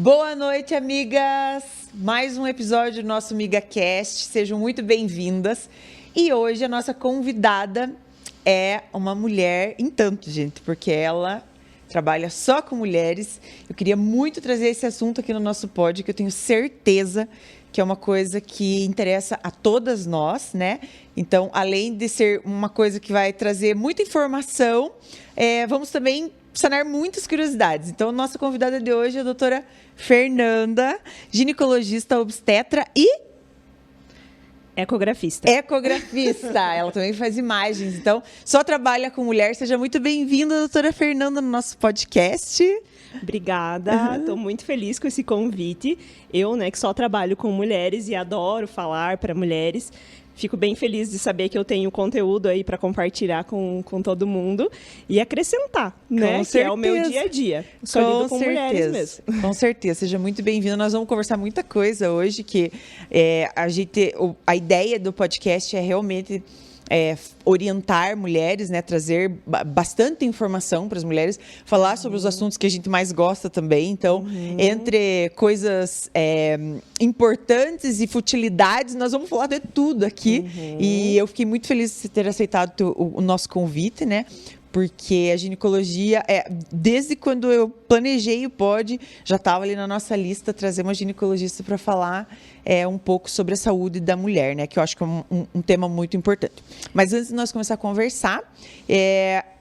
Boa noite, amigas! Mais um episódio do nosso MigaCast. Sejam muito bem-vindas. E hoje a nossa convidada é uma mulher em tanto, gente, porque ela trabalha só com mulheres. Eu queria muito trazer esse assunto aqui no nosso pod, que eu tenho certeza que é uma coisa que interessa a todas nós, né? Então, além de ser uma coisa que vai trazer muita informação, vamos também sanar muitas curiosidades. Então, nossa convidada de hoje é a doutora Fernanda, ginecologista, obstetra e ecografista. Ela também faz imagens. Então, só trabalha com mulher. Seja muito bem-vinda, doutora Fernanda, no nosso podcast. Obrigada, estou muito feliz com esse convite. Eu, que só trabalho com mulheres e adoro falar para mulheres, fico bem feliz de saber que eu tenho conteúdo aí para compartilhar com todo mundo e acrescentar, né? Que é o meu dia a dia. Só lido com mulheres mesmo. Com certeza, seja muito bem-vinda. Nós vamos conversar muita coisa hoje, que a ideia do podcast é realmente orientar mulheres, né, trazer bastante informação para as mulheres, falar sobre os assuntos que a gente mais gosta também. Então, entre coisas importantes e futilidades, nós vamos falar de tudo aqui. E eu fiquei muito feliz de ter aceitado o nosso convite, né? Porque a ginecologia, desde quando eu planejei o pod, já estava ali na nossa lista trazer uma ginecologista para falar um pouco sobre a saúde da mulher, né? Que eu acho que é um tema muito importante. Mas antes de nós começar a conversar,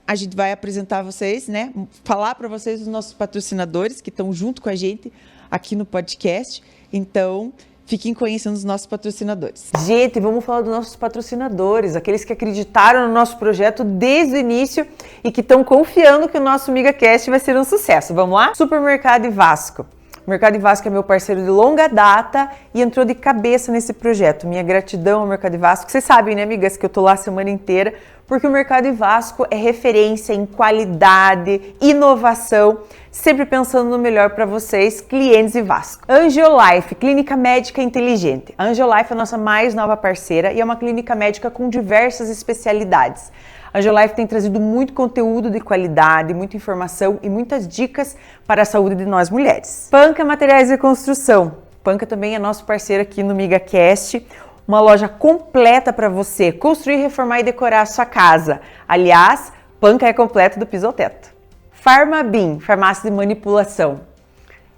a gente vai apresentar vocês, né? Falar para vocês os nossos patrocinadores que estão junto com a gente aqui no podcast. Então, fiquem conhecendo os nossos patrocinadores. Gente, vamos falar dos nossos patrocinadores, aqueles que acreditaram no nosso projeto desde o início e que estão confiando que o nosso MigaCast vai ser um sucesso. Vamos lá? Supermercado Vasco. O Mercado Vasco é meu parceiro de longa data e entrou de cabeça nesse projeto. Minha gratidão ao Mercado Vasco. Vocês sabem, né, amigas, que eu tô lá a semana inteira, porque o Mercado Vasco é referência em qualidade, inovação, sempre pensando no melhor para vocês, clientes e Vasco. Angiolife, clínica médica inteligente. A Angiolife é a nossa mais nova parceira e é uma clínica médica com diversas especialidades. A Angiolife tem trazido muito conteúdo de qualidade, muita informação e muitas dicas para a saúde de nós mulheres. Panca Materiais de Construção. Panca também é nosso parceiro aqui no MigaCast. Uma loja completa para você construir, reformar e decorar a sua casa. Aliás, Panca é completo do piso ao teto. Pharmabim, farmácia de manipulação.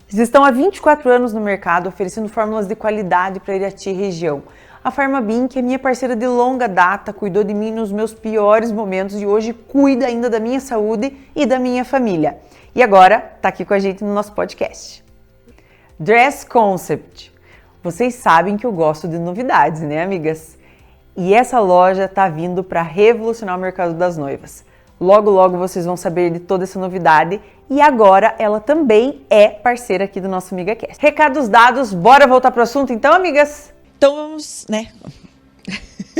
Eles estão há 24 anos no mercado oferecendo fórmulas de qualidade para Irati e região. A Pharmabim, que é minha parceira de longa data, cuidou de mim nos meus piores momentos e hoje cuida ainda da minha saúde e da minha família. E agora está aqui com a gente no nosso podcast. Dress Concept. Vocês sabem que eu gosto de novidades, né, amigas? E essa loja está vindo para revolucionar o mercado das noivas. Logo, logo vocês vão saber de toda essa novidade e agora ela também é parceira aqui do nosso MigaCast. Recados dados, bora voltar para o assunto então, amigas? Então vamos, né?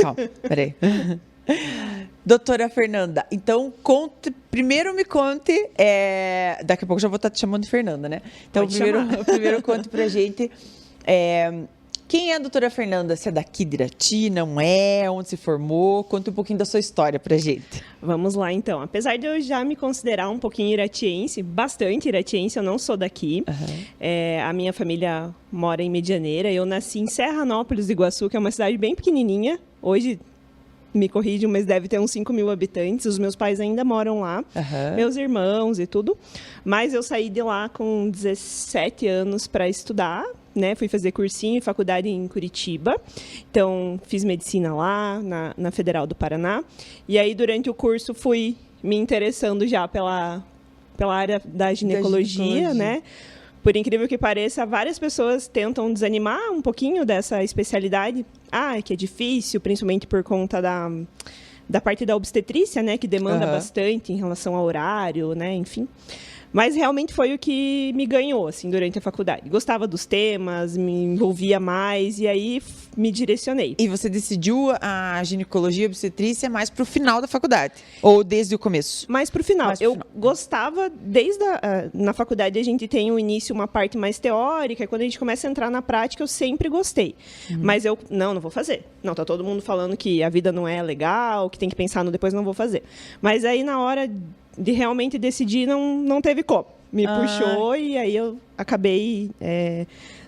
Calma, peraí. Doutora Fernanda, então primeiro me conte, daqui a pouco já vou estar te chamando de Fernanda, né? Então primeiro conte pra gente quem é a doutora Fernanda? Se é daqui de Irati, não é? Onde se formou? Conta um pouquinho da sua história pra gente. Vamos lá, então. Apesar de eu já me considerar um pouquinho iratiense, bastante iratiense, eu não sou daqui. A minha família mora em Medianeira. Eu nasci em Serranópolis do Iguaçu, que é uma cidade bem pequenininha. Hoje, me corrijam, mas deve ter uns 5.000 habitantes. Os meus pais ainda moram lá, meus irmãos e tudo. Mas eu saí de lá com 17 anos para estudar, né? Fui fazer cursinho e faculdade em Curitiba. Então, fiz medicina lá, na Federal do Paraná. E aí, durante o curso, fui me interessando já pela área da ginecologia, né? Por incrível que pareça, várias pessoas tentam desanimar um pouquinho dessa especialidade. Que é difícil, principalmente por conta da parte da obstetrícia, né? Que demanda bastante em relação ao horário, né? Enfim. Mas realmente foi o que me ganhou, assim, durante a faculdade. Gostava dos temas, me envolvia mais e aí me direcionei. E você decidiu a ginecologia e obstetrícia mais para o final da faculdade? Ou desde o começo? Mais para o final. Eu gostava, na faculdade a gente tem o início, uma parte mais teórica, e quando a gente começa a entrar na prática, eu sempre gostei. Mas eu, não vou fazer. Não, tá todo mundo falando que a vida não é legal, que tem que pensar no depois, não vou fazer. Mas aí, na hora de realmente decidir, não teve como. me puxou e aí eu acabei...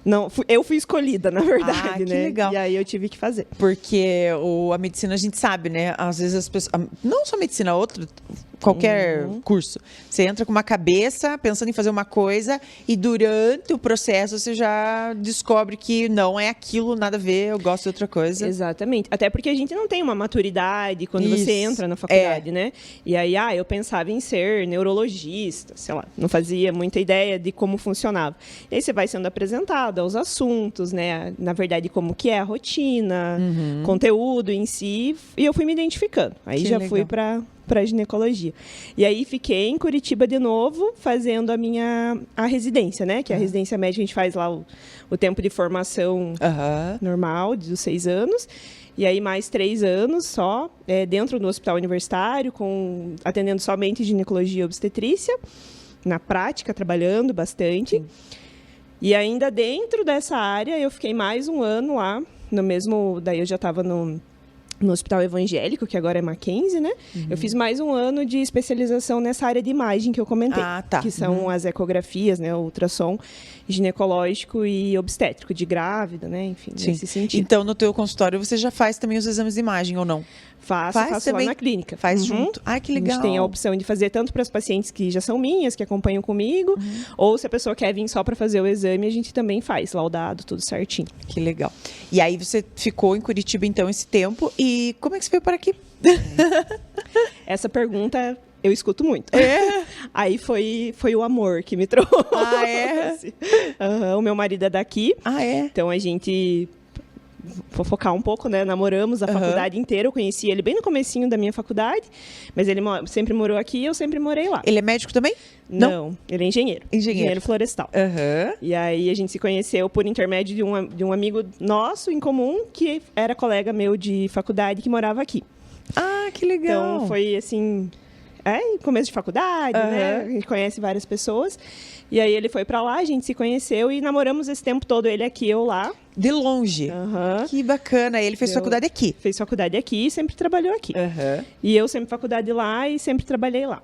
Não, eu fui escolhida, na verdade, que né? legal. E aí eu tive que fazer. Porque a medicina a gente sabe, né? Às vezes as pessoas... Não só medicina, qualquer curso. Você entra com uma cabeça, pensando em fazer uma coisa, e durante o processo você já descobre que não é aquilo, nada a ver, eu gosto de outra coisa. Exatamente. Até porque a gente não tem uma maturidade quando você entra na faculdade, né? E aí, eu pensava em ser neurologista, sei lá, não fazia muita ideia de como funcionava. E aí você vai sendo apresentado aos assuntos, né? Na verdade, como que é a rotina, conteúdo em si, e eu fui me identificando. Aí Que já legal. fui para ginecologia. E aí fiquei em Curitiba de novo, fazendo a residência, né? Que a residência médica a gente faz lá o tempo de formação normal, dos 6 anos. E aí mais 3 anos só, dentro do hospital universitário, atendendo somente ginecologia e obstetrícia, na prática, trabalhando bastante. Sim. E ainda dentro dessa área, eu fiquei mais um ano lá, daí eu já estava no Hospital Evangélico, que agora é Mackenzie, né? Eu fiz mais um ano de especialização nessa área de imagem que eu comentei. Tá. Que são as ecografias, né? O ultrassom ginecológico e obstétrico, de grávida, né? Enfim, nesse sentido. Então, no teu consultório, você já faz também os exames de imagem, ou não? Faço também lá na clínica. Faz junto? Ai, que legal. A gente tem a opção de fazer tanto para as pacientes que já são minhas, que acompanham comigo, ou se a pessoa quer vir só para fazer o exame, a gente também faz, laudado, tudo certinho. Que legal. E aí você ficou em Curitiba, então, esse tempo. E como é que você veio para aqui? Essa pergunta eu escuto muito. Aí foi o amor que me trouxe. O meu marido é daqui. Então a gente... Vou focar um pouco, né? Namoramos a faculdade inteira. Eu conheci ele bem no comecinho da minha faculdade, mas ele sempre morou aqui e eu sempre morei lá. Ele é médico também? Não, ele é engenheiro. Engenheiro florestal. E aí a gente se conheceu por intermédio de um amigo nosso em comum, que era colega meu de faculdade, que morava aqui. Que legal. Então foi assim... começo de faculdade, né? A gente conhece várias pessoas. E aí ele foi pra lá, a gente se conheceu e namoramos esse tempo todo, ele aqui, eu lá. De longe. Que bacana. Ele fez faculdade aqui. Fez faculdade aqui e sempre trabalhou aqui. E eu sempre faculdade lá e sempre trabalhei lá.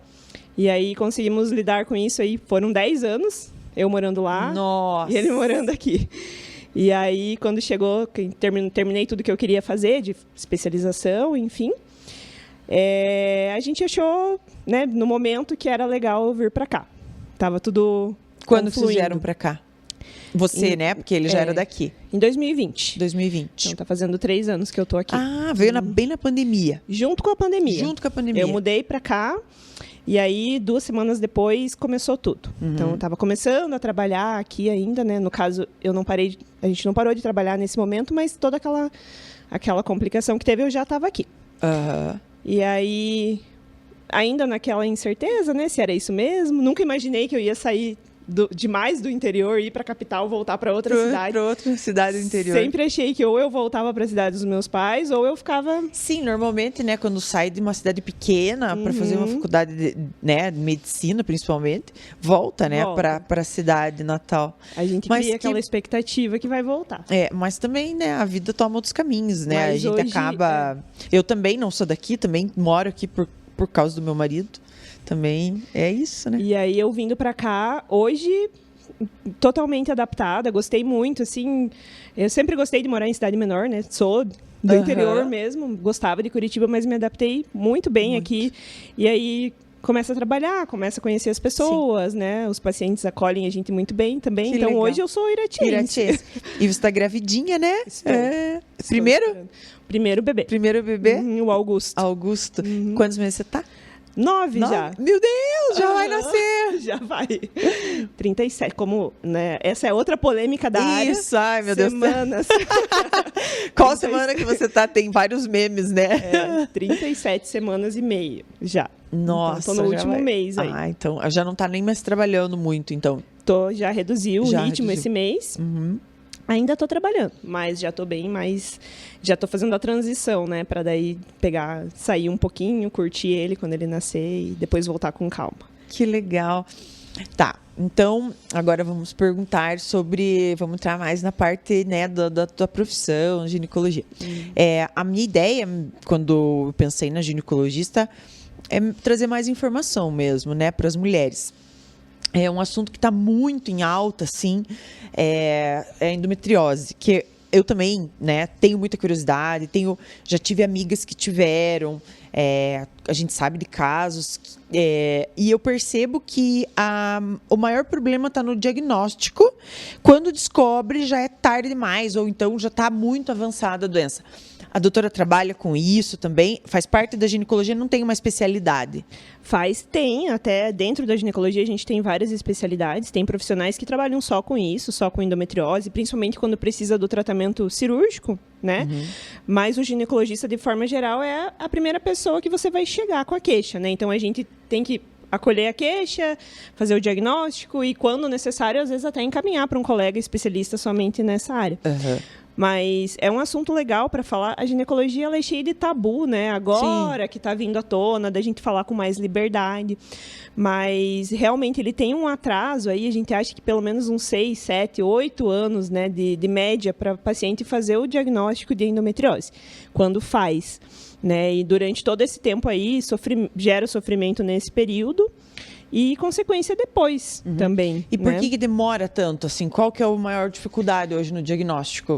E aí conseguimos lidar com isso aí, foram 10 anos, eu morando lá. Nossa. E ele morando aqui. E aí, quando chegou, terminei tudo que eu queria fazer, de especialização, enfim... a gente achou, né, no momento que era legal vir para cá. Tava tudo Quando confluindo. vocês vieram para cá? Você, né? Porque ele já era daqui. Em 2020. 2020. Então tá fazendo 3 anos que eu tô aqui. Veio bem na pandemia. Junto com a pandemia. Junto com a pandemia. Eu mudei para cá e aí 2 semanas depois começou tudo. Então eu tava começando a trabalhar aqui ainda, né? No caso, a gente não parou de trabalhar nesse momento, mas toda aquela complicação que teve, eu já estava aqui. E aí, ainda naquela incerteza, né, se era isso mesmo, nunca imaginei que eu ia sair demais do interior, ir para a capital, voltar para outra cidade. Para outra cidade do interior. Sempre achei que ou eu voltava para a cidade dos meus pais, ou eu ficava... Sim, normalmente, né, quando sai de uma cidade pequena para fazer uma faculdade de medicina, principalmente, volta, né, para a cidade natal. A gente cria aquela expectativa que vai voltar. Mas também, né, a vida toma outros caminhos, né? Mas a gente hoje, acaba... Eu também não sou daqui, também moro aqui por causa do meu marido. Também é isso, né? E aí eu vindo pra cá, hoje, totalmente adaptada, gostei muito, assim, eu sempre gostei de morar em cidade menor, né? Sou do interior mesmo, gostava de Curitiba, mas me adaptei muito bem aqui. E aí começa a trabalhar, começa a conhecer as pessoas, né? Os pacientes acolhem a gente muito bem também. Então hoje eu sou iratiense. E você está gravidinha, né? Estou. Primeiro? Primeiro bebê. Primeiro bebê? O Augusto. Augusto. Quantos meses você tá? 9 já. Meu Deus, já vai nascer. Já vai. 37, como, né? Essa é outra polêmica da área. Isso, ai meu Deus. Semanas. Qual semana que você tá? Tem vários memes, né? 37 semanas e meia já. Nossa. Então, tô no último mês aí. Então já não tá nem mais trabalhando muito, então. Já reduziu o ritmo esse mês. Ainda tô trabalhando, mas já tô bem, mas já tô fazendo a transição, né? Pra daí sair um pouquinho, curtir ele quando ele nascer e depois voltar com calma. Que legal. Tá, então agora vamos perguntar vamos entrar mais na parte, né, da tua profissão, ginecologia. A minha ideia, quando eu pensei na ginecologista, é trazer mais informação mesmo, né, para as mulheres. é um assunto que está muito em alta, assim, é a endometriose, que eu também, né, tenho muita curiosidade, já tive amigas que tiveram, a gente sabe de casos, e eu percebo que o maior problema está no diagnóstico. Quando descobre, já é tarde demais, ou então já está muito avançada a doença. A doutora trabalha com isso também? Faz parte da ginecologia? Não tem uma especialidade? Tem. Até dentro da ginecologia a gente tem várias especialidades. Tem profissionais que trabalham só com isso, só com endometriose, principalmente quando precisa do tratamento cirúrgico, né? Mas o ginecologista, de forma geral, é a primeira pessoa que você vai chegar com a queixa, né? Então a gente tem que acolher a queixa, fazer o diagnóstico e, quando necessário, às vezes até encaminhar para um colega especialista somente nessa área. Mas é um assunto legal para falar. A ginecologia, ela é cheia de tabu, né? Agora que está vindo à tona, da gente falar com mais liberdade. Mas, realmente, ele tem um atraso aí. A gente acha que pelo menos uns 6, 7, 8 anos, né, de média para o paciente fazer o diagnóstico de endometriose, quando faz, né? E durante todo esse tempo aí, gera sofrimento nesse período. E consequência depois também. E por que demora tanto? Assim, qual que é a maior dificuldade hoje no diagnóstico?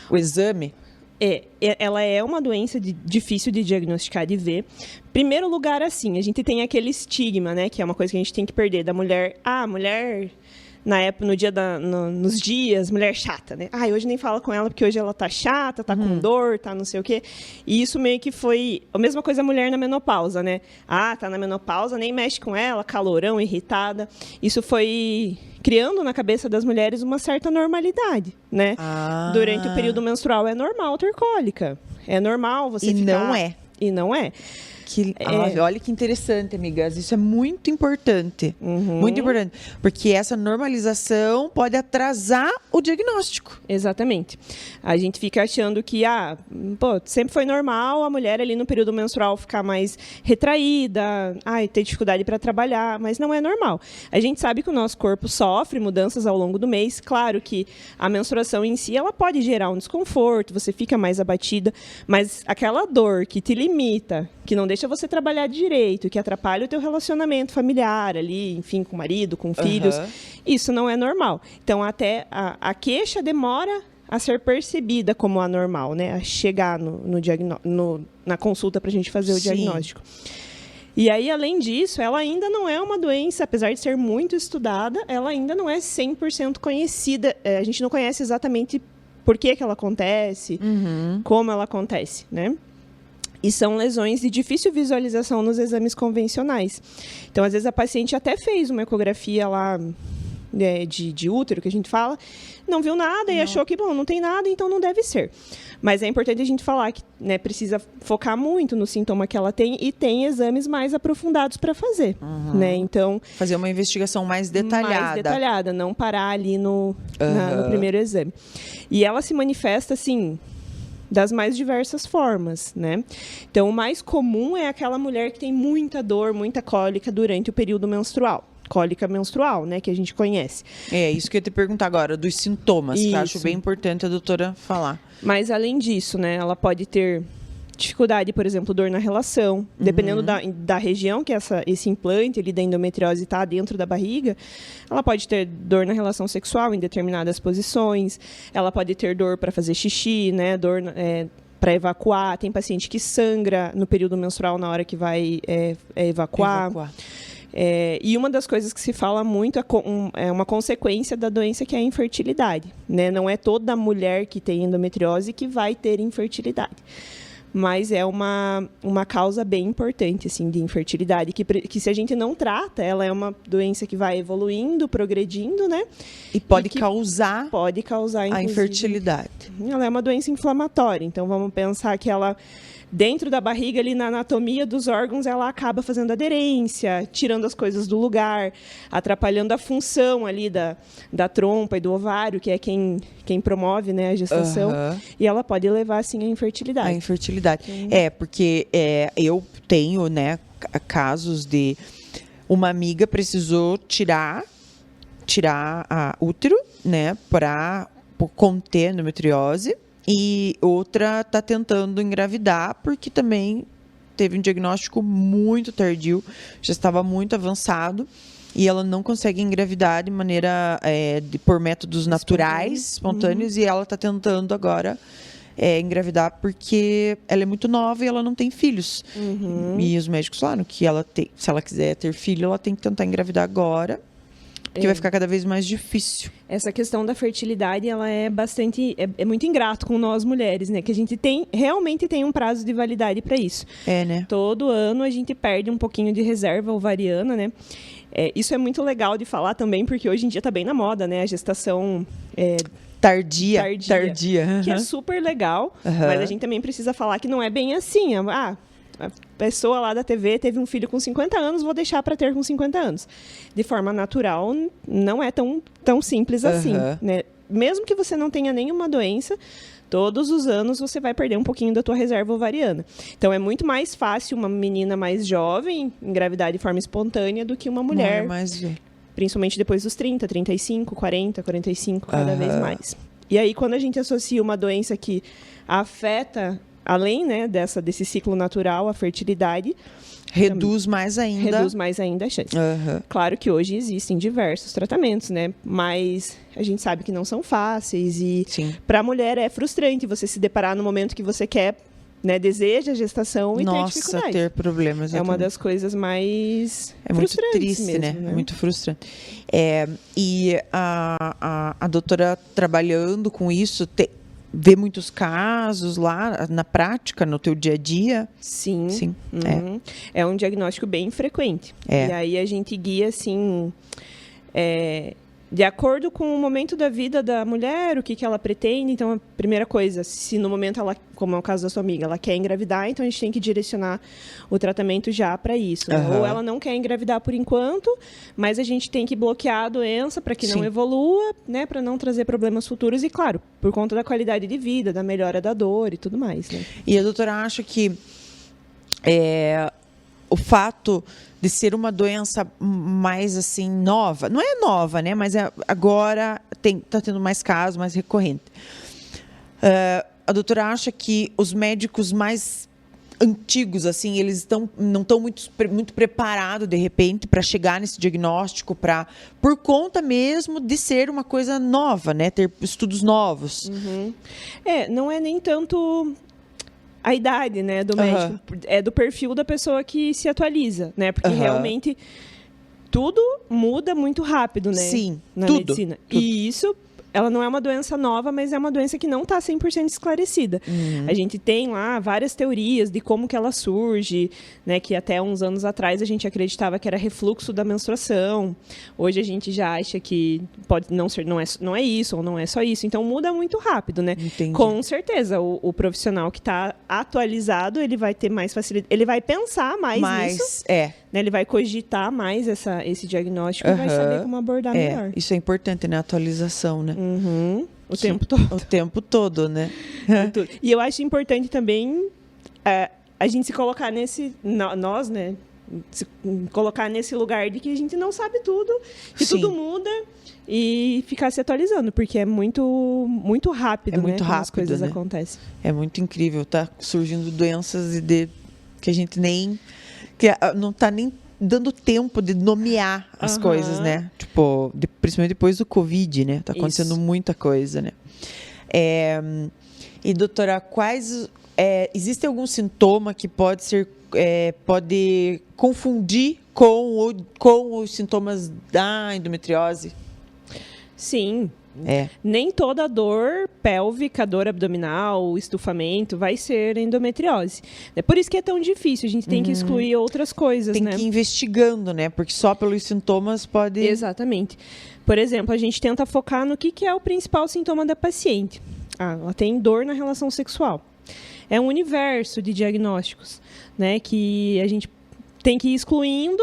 O exame? Ela é uma doença difícil de diagnosticar, de ver. Primeiro lugar, assim, a gente tem aquele estigma, né? Que é uma coisa que a gente tem que perder, da mulher. Mulher... Na época, nos dias, mulher chata, né? Hoje nem fala com ela porque hoje ela tá chata, tá com dor, tá não sei o quê. E isso meio que foi a mesma coisa a mulher na menopausa, né? Tá na menopausa, nem mexe com ela, calorão, irritada. Isso foi criando na cabeça das mulheres uma certa normalidade, né? Durante o período menstrual é normal ter cólica. É normal você ficar... Não é. E não é. Olha que interessante, amigas. Isso é muito importante. Muito importante. Porque essa normalização pode atrasar o diagnóstico. Exatamente. A gente fica achando que, sempre foi normal a mulher ali no período menstrual ficar mais retraída, ter dificuldade para trabalhar, mas não é normal. A gente sabe que o nosso corpo sofre mudanças ao longo do mês. Claro que a menstruação em si, ela pode gerar um desconforto, você fica mais abatida, mas aquela dor que te limita, que não deixa você trabalhar direito, que atrapalha o teu relacionamento familiar ali, enfim, com o marido, com filhos, isso não é normal. Então, até a queixa demora a ser percebida como anormal, né? A chegar na consulta para a gente fazer o diagnóstico. E aí, além disso, ela ainda não é uma doença, apesar de ser muito estudada, ela ainda não é 100% conhecida. A gente não conhece exatamente por que ela acontece, como ela acontece, né? E são lesões de difícil visualização nos exames convencionais. Então, às vezes, a paciente até fez uma ecografia lá de útero, que a gente fala, não viu nada e achou que, não tem nada, então não deve ser. Mas é importante a gente falar que, né, precisa focar muito no sintoma que ela tem e tem exames mais aprofundados para fazer. Né? Então, fazer uma investigação mais detalhada. Mais detalhada, não parar ali no primeiro exame. E ela se manifesta, assim, das mais diversas formas, né? Então, o mais comum é aquela mulher que tem muita dor, muita cólica durante o período menstrual. Cólica menstrual, né? Que a gente conhece. Isso que eu ia te perguntar agora, dos sintomas, que eu acho bem importante a doutora falar. Mas, além disso, né? Ela pode ter dificuldade, por exemplo, dor na relação. Dependendo da região que esse implante ali da endometriose está dentro da barriga, ela pode ter dor na relação sexual em determinadas posições. Ela pode ter dor para fazer xixi, né? Dor para evacuar. Tem paciente que sangra no período menstrual na hora que vai evacuar. E uma das coisas que se fala muito é uma consequência da doença, que é a infertilidade, né? Não é toda mulher que tem endometriose que vai ter infertilidade. Mas é uma causa bem importante, assim, de infertilidade, que se a gente não trata, ela é uma doença que vai evoluindo, progredindo, né? E pode causar a infertilidade. Ela é uma doença inflamatória, então vamos pensar que ela, dentro da barriga, ali na anatomia dos órgãos, ela acaba fazendo aderência, tirando as coisas do lugar, atrapalhando a função ali da trompa e do ovário, que é quem promove, né, a gestação. E ela pode levar, assim, à infertilidade. A infertilidade. Porque eu tenho, né, casos de uma amiga precisou tirar a útero, né, para conter a endometriose. E outra está tentando engravidar, porque também teve um diagnóstico muito tardio, já estava muito avançado. e ela não consegue engravidar de maneira por métodos naturais, espontâneos, e ela está tentando agora engravidar porque ela é muito nova e ela não tem filhos. E os médicos falaram que se ela quiser ter filho, ela tem que tentar engravidar agora, porque vai ficar cada vez mais difícil. Essa questão da fertilidade, ela é muito ingrato com nós mulheres, né? Que a gente realmente tem um prazo de validade para isso. Né? Todo ano a gente perde um pouquinho de reserva ovariana, né? Isso é muito legal de falar também, porque hoje em dia está bem na moda, né? A gestação tardia. Que é super legal, mas a gente também precisa falar que não é bem assim. A pessoa lá da TV teve um filho com 50 anos, vou deixar para ter com 50 anos. De forma natural, não é tão simples assim, né? Mesmo que você não tenha nenhuma doença, todos os anos você vai perder um pouquinho da tua reserva ovariana. Então, é muito mais fácil uma menina mais jovem engravidar de forma espontânea do que uma mulher, principalmente depois dos 30, 35, 40, 45, cada vez mais. E aí, quando a gente associa uma doença que afeta, além, né, desse ciclo natural, a fertilidade, reduz mais ainda a chance. Claro que hoje existem diversos tratamentos, né? Mas a gente sabe que não são fáceis e para a mulher é frustrante você se deparar no momento que você quer, né, deseja a gestação e ter dificuldade. Ter problemas. É uma das coisas mais muito triste, mesmo, né? Muito frustrante. E a doutora trabalhando com isso, vê muitos casos lá na prática, no teu dia a dia? Sim. É um diagnóstico bem frequente. E aí a gente guia, assim, de acordo com o momento da vida da mulher, o que ela pretende. Então, a primeira coisa, se no momento ela, como é o caso da sua amiga, ela quer engravidar, então a gente tem que direcionar o tratamento já para isso. Ou ela não quer engravidar por enquanto, mas a gente tem que bloquear a doença para que não evolua, né, para não trazer problemas futuros. E, claro, por conta da qualidade de vida, da melhora da dor e tudo mais, né? E a doutora acha que o fato de ser uma doença mais assim nova, não é nova, né? Mas agora está tendo mais casos, mais recorrente. A doutora acha que os médicos mais antigos, assim, eles não estão muito preparados de repente para chegar nesse diagnóstico, por conta mesmo de ser uma coisa nova, né? Ter estudos novos. Não é nem tanto a idade, né, do médico, é do perfil da pessoa que se atualiza, né? Porque realmente tudo muda muito rápido, né? Na medicina. E isso, ela não é uma doença nova, mas é uma doença que não está 100% esclarecida. A gente tem lá várias teorias de como que ela surge, né? Que até uns anos atrás a gente acreditava que era refluxo da menstruação. Hoje a gente já acha que pode não ser, não é isso, ou não é só isso. Então muda muito rápido, né? Entendi. Com certeza, o profissional que está atualizado, ele vai ter mais facilidade, ele vai pensar mais nisso. Né? Ele vai cogitar mais esse diagnóstico e vai saber como abordar melhor. Isso é importante, né? Atualização, né? O tempo todo. O tempo todo, né? E eu acho importante também a gente se colocar nós, né? Se colocar nesse lugar de que a gente não sabe tudo, que tudo muda e ficar se atualizando, porque é muito, muito rápido, muito rápido, as coisas né? acontecem. É muito incrível, tá surgindo doenças que a gente não tá nem dando tempo de nomear as coisas, né? Tipo, principalmente depois do Covid, né? Tá acontecendo muita coisa, né? E, doutora, existe algum sintoma que pode confundir com os sintomas da endometriose? Sim. Nem toda dor pélvica, dor abdominal, estufamento vai ser endometriose. É por isso que é tão difícil, a gente tem que excluir outras coisas, né? Tem que ir investigando, né? Porque só pelos sintomas pode... Exatamente. Por exemplo, a gente tenta focar no que é o principal sintoma da paciente. Ela tem dor na relação sexual. É um universo de diagnósticos, né? Que a gente tem que ir excluindo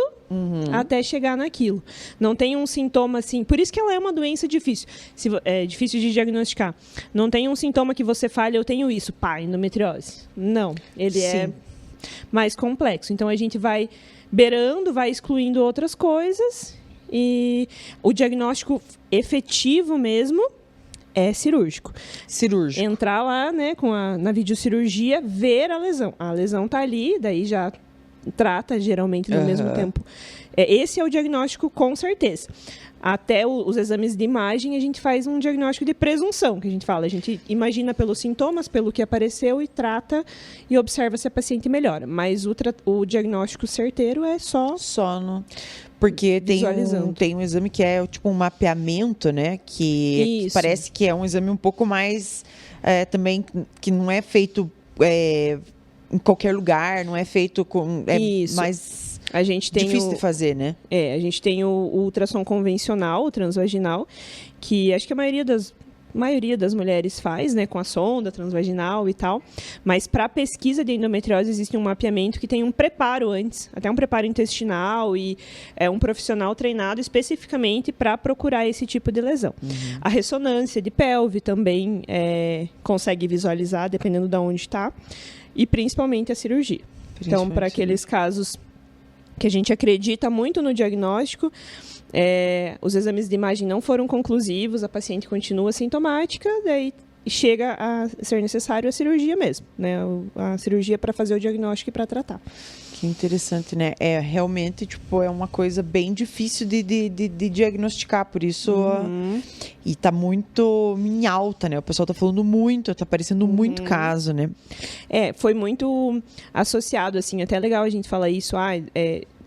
até chegar naquilo. Não tem um sintoma assim... Por isso que ela é uma doença difícil. É difícil de diagnosticar. Não tem um sintoma que você fale, eu tenho isso, endometriose. Não. Ele é mais complexo. Então, a gente vai beirando, vai excluindo outras coisas. E o diagnóstico efetivo mesmo é cirúrgico. Entrar lá, né, na videocirurgia, ver a lesão. A lesão tá ali, daí já trata geralmente no mesmo tempo. Esse é o diagnóstico com certeza. Até os exames de imagem, a gente faz um diagnóstico de presunção, que a gente fala. A gente imagina pelos sintomas, pelo que apareceu e trata e observa se a paciente melhora. Mas o diagnóstico certeiro é só no... Porque tem um exame que é tipo um mapeamento, né? Que parece que é um exame um pouco mais... também, que não é feito em qualquer lugar, não é feito com... mais... A gente tem difícil de fazer, né? A gente tem o ultrassom convencional, o transvaginal, que acho que a maioria das mulheres faz, né, com a sonda transvaginal e tal. Mas para a pesquisa de endometriose existe um mapeamento que tem um preparo antes, até um preparo intestinal e um profissional treinado especificamente para procurar esse tipo de lesão. A ressonância de pelve também consegue visualizar, dependendo de onde está, e principalmente a cirurgia. Então, para aqueles casos que a gente acredita muito no diagnóstico, os exames de imagem não foram conclusivos, a paciente continua sintomática, daí chega a ser necessário a cirurgia mesmo, né? A cirurgia para fazer o diagnóstico e para tratar. Que interessante, né? Realmente, tipo, é uma coisa bem difícil de diagnosticar, por isso... E tá muito em alta, né? O pessoal tá falando muito, tá aparecendo muito caso, né? Foi muito associado, assim, até legal a gente falar isso,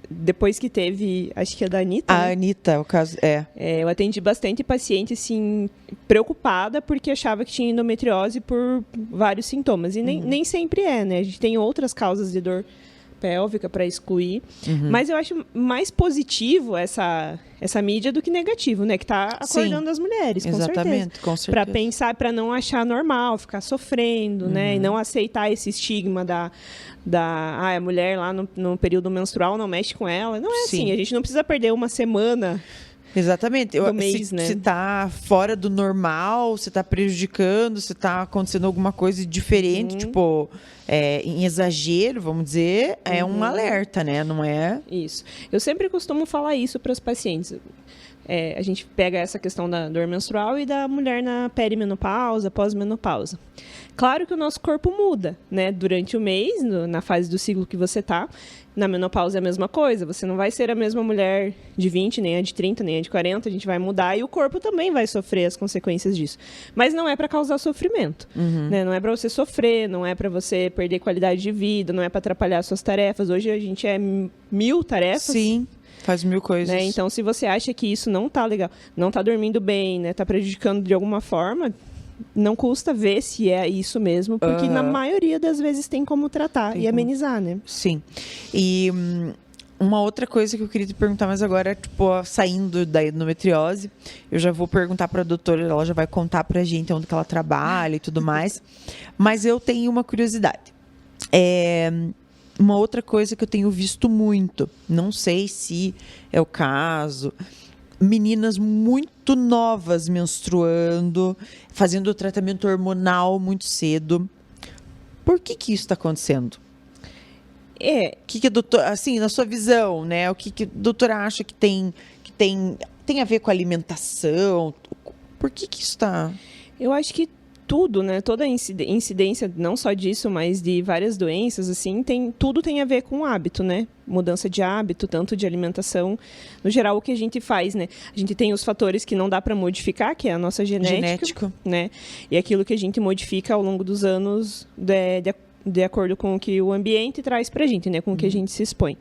depois que teve, acho que é da Anitta, A né? Anitta, o caso, eu atendi bastante paciente, assim, preocupada porque achava que tinha endometriose por vários sintomas. E nem sempre né? A gente tem outras causas de dor pélvica para excluir. Mas eu acho mais positivo essa mídia do que negativo, né? Que está acordando as mulheres, com certeza. Para pensar, para não achar normal, ficar sofrendo, né? E não aceitar esse estigma a mulher lá no período menstrual não mexe com ela. Não é assim, a gente não precisa perder uma semana. Exatamente. Mês, né? Se está fora do normal, se está prejudicando, se está acontecendo alguma coisa diferente, tipo, em exagero, vamos dizer, é um alerta, né? Não é? Isso. Eu sempre costumo falar isso para os pacientes. A gente pega essa questão da dor menstrual e da mulher na perimenopausa, pós-menopausa. Claro que o nosso corpo muda, né? Durante o mês, na fase do ciclo que você está. Na menopausa é a mesma coisa. Você não vai ser a mesma mulher de 20, nem a de 30, nem a de 40. A gente vai mudar e o corpo também vai sofrer as consequências disso. Mas não é para causar sofrimento. Né? Não é para você sofrer, não é para você perder qualidade de vida, não é para atrapalhar suas tarefas. Hoje a gente 1000 tarefas. Sim. Faz 1000 coisas. Né? Então, se você acha que isso não tá legal, não tá dormindo bem, né? Tá prejudicando de alguma forma, não custa ver se é isso mesmo, porque na maioria das vezes tem como tratar e amenizar, né? Sim. E uma outra coisa que eu queria te perguntar, mas agora, tipo, saindo da endometriose, eu já vou perguntar para a doutora, ela já vai contar pra gente onde que ela trabalha e tudo mais. Mas eu tenho uma curiosidade. Uma outra coisa que eu tenho visto muito, não sei se é o caso, meninas muito novas menstruando, fazendo o tratamento hormonal muito cedo. Por que isso está acontecendo? O que a doutora, assim, na sua visão, né? O que a doutora acha que tem a ver com a alimentação? Por que isso está... Eu acho que tudo, né? Toda a incidência, não só disso, mas de várias doenças, assim, tudo tem a ver com o hábito, né? Mudança de hábito, tanto de alimentação. No geral, o que a gente faz, né? A gente tem os fatores que não dá para modificar, que é a nossa genética, né? E aquilo que a gente modifica ao longo dos anos de acordo com o que o ambiente traz pra gente, né? Com o que a gente se expõe.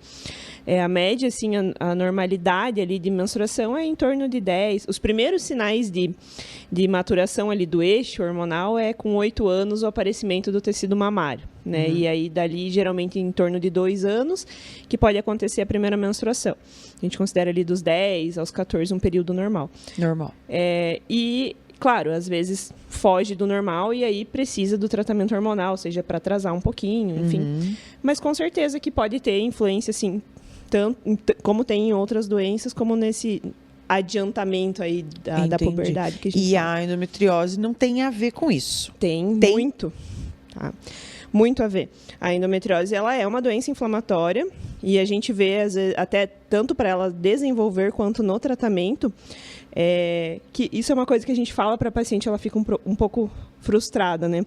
A média, assim, a normalidade ali de menstruação é em torno de 10. Os primeiros sinais de maturação ali do eixo hormonal é com 8 anos o aparecimento do tecido mamário, né? E aí, dali, geralmente, em torno de 2 anos, que pode acontecer a primeira menstruação. A gente considera ali dos 10 aos 14 um período normal. E... Claro, às vezes foge do normal e aí precisa do tratamento hormonal, seja para atrasar um pouquinho, enfim. Mas com certeza que pode ter influência, assim, tanto como tem em outras doenças, como nesse adiantamento aí da puberdade que a gente a endometriose não tem a ver com isso? Tem. Muito. Tá? Muito a ver. A endometriose, ela é uma doença inflamatória e a gente vê, às vezes, até tanto para ela desenvolver quanto no tratamento, que isso é uma coisa que a gente fala para a paciente, ela fica um pouco frustrada, né?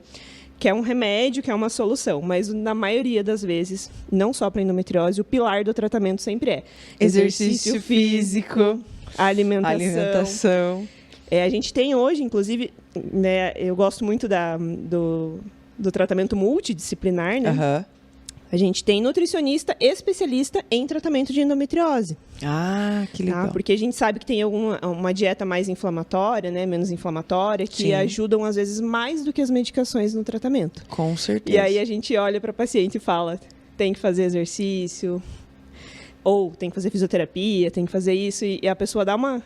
quer um remédio, quer uma solução, mas na maioria das vezes, não só para endometriose, o pilar do tratamento sempre é exercício físico, alimentação. A gente tem hoje, inclusive, né, eu gosto muito do tratamento multidisciplinar, né? Aham. A gente tem nutricionista especialista em tratamento de endometriose. Ah, que legal. Tá? Porque a gente sabe que tem uma dieta mais inflamatória, né, menos inflamatória, que Sim. ajudam, às vezes, mais do que as medicações no tratamento. Com certeza. E aí a gente olha para a paciente e fala, tem que fazer exercício, ou tem que fazer fisioterapia, tem que fazer isso, e a pessoa dá uma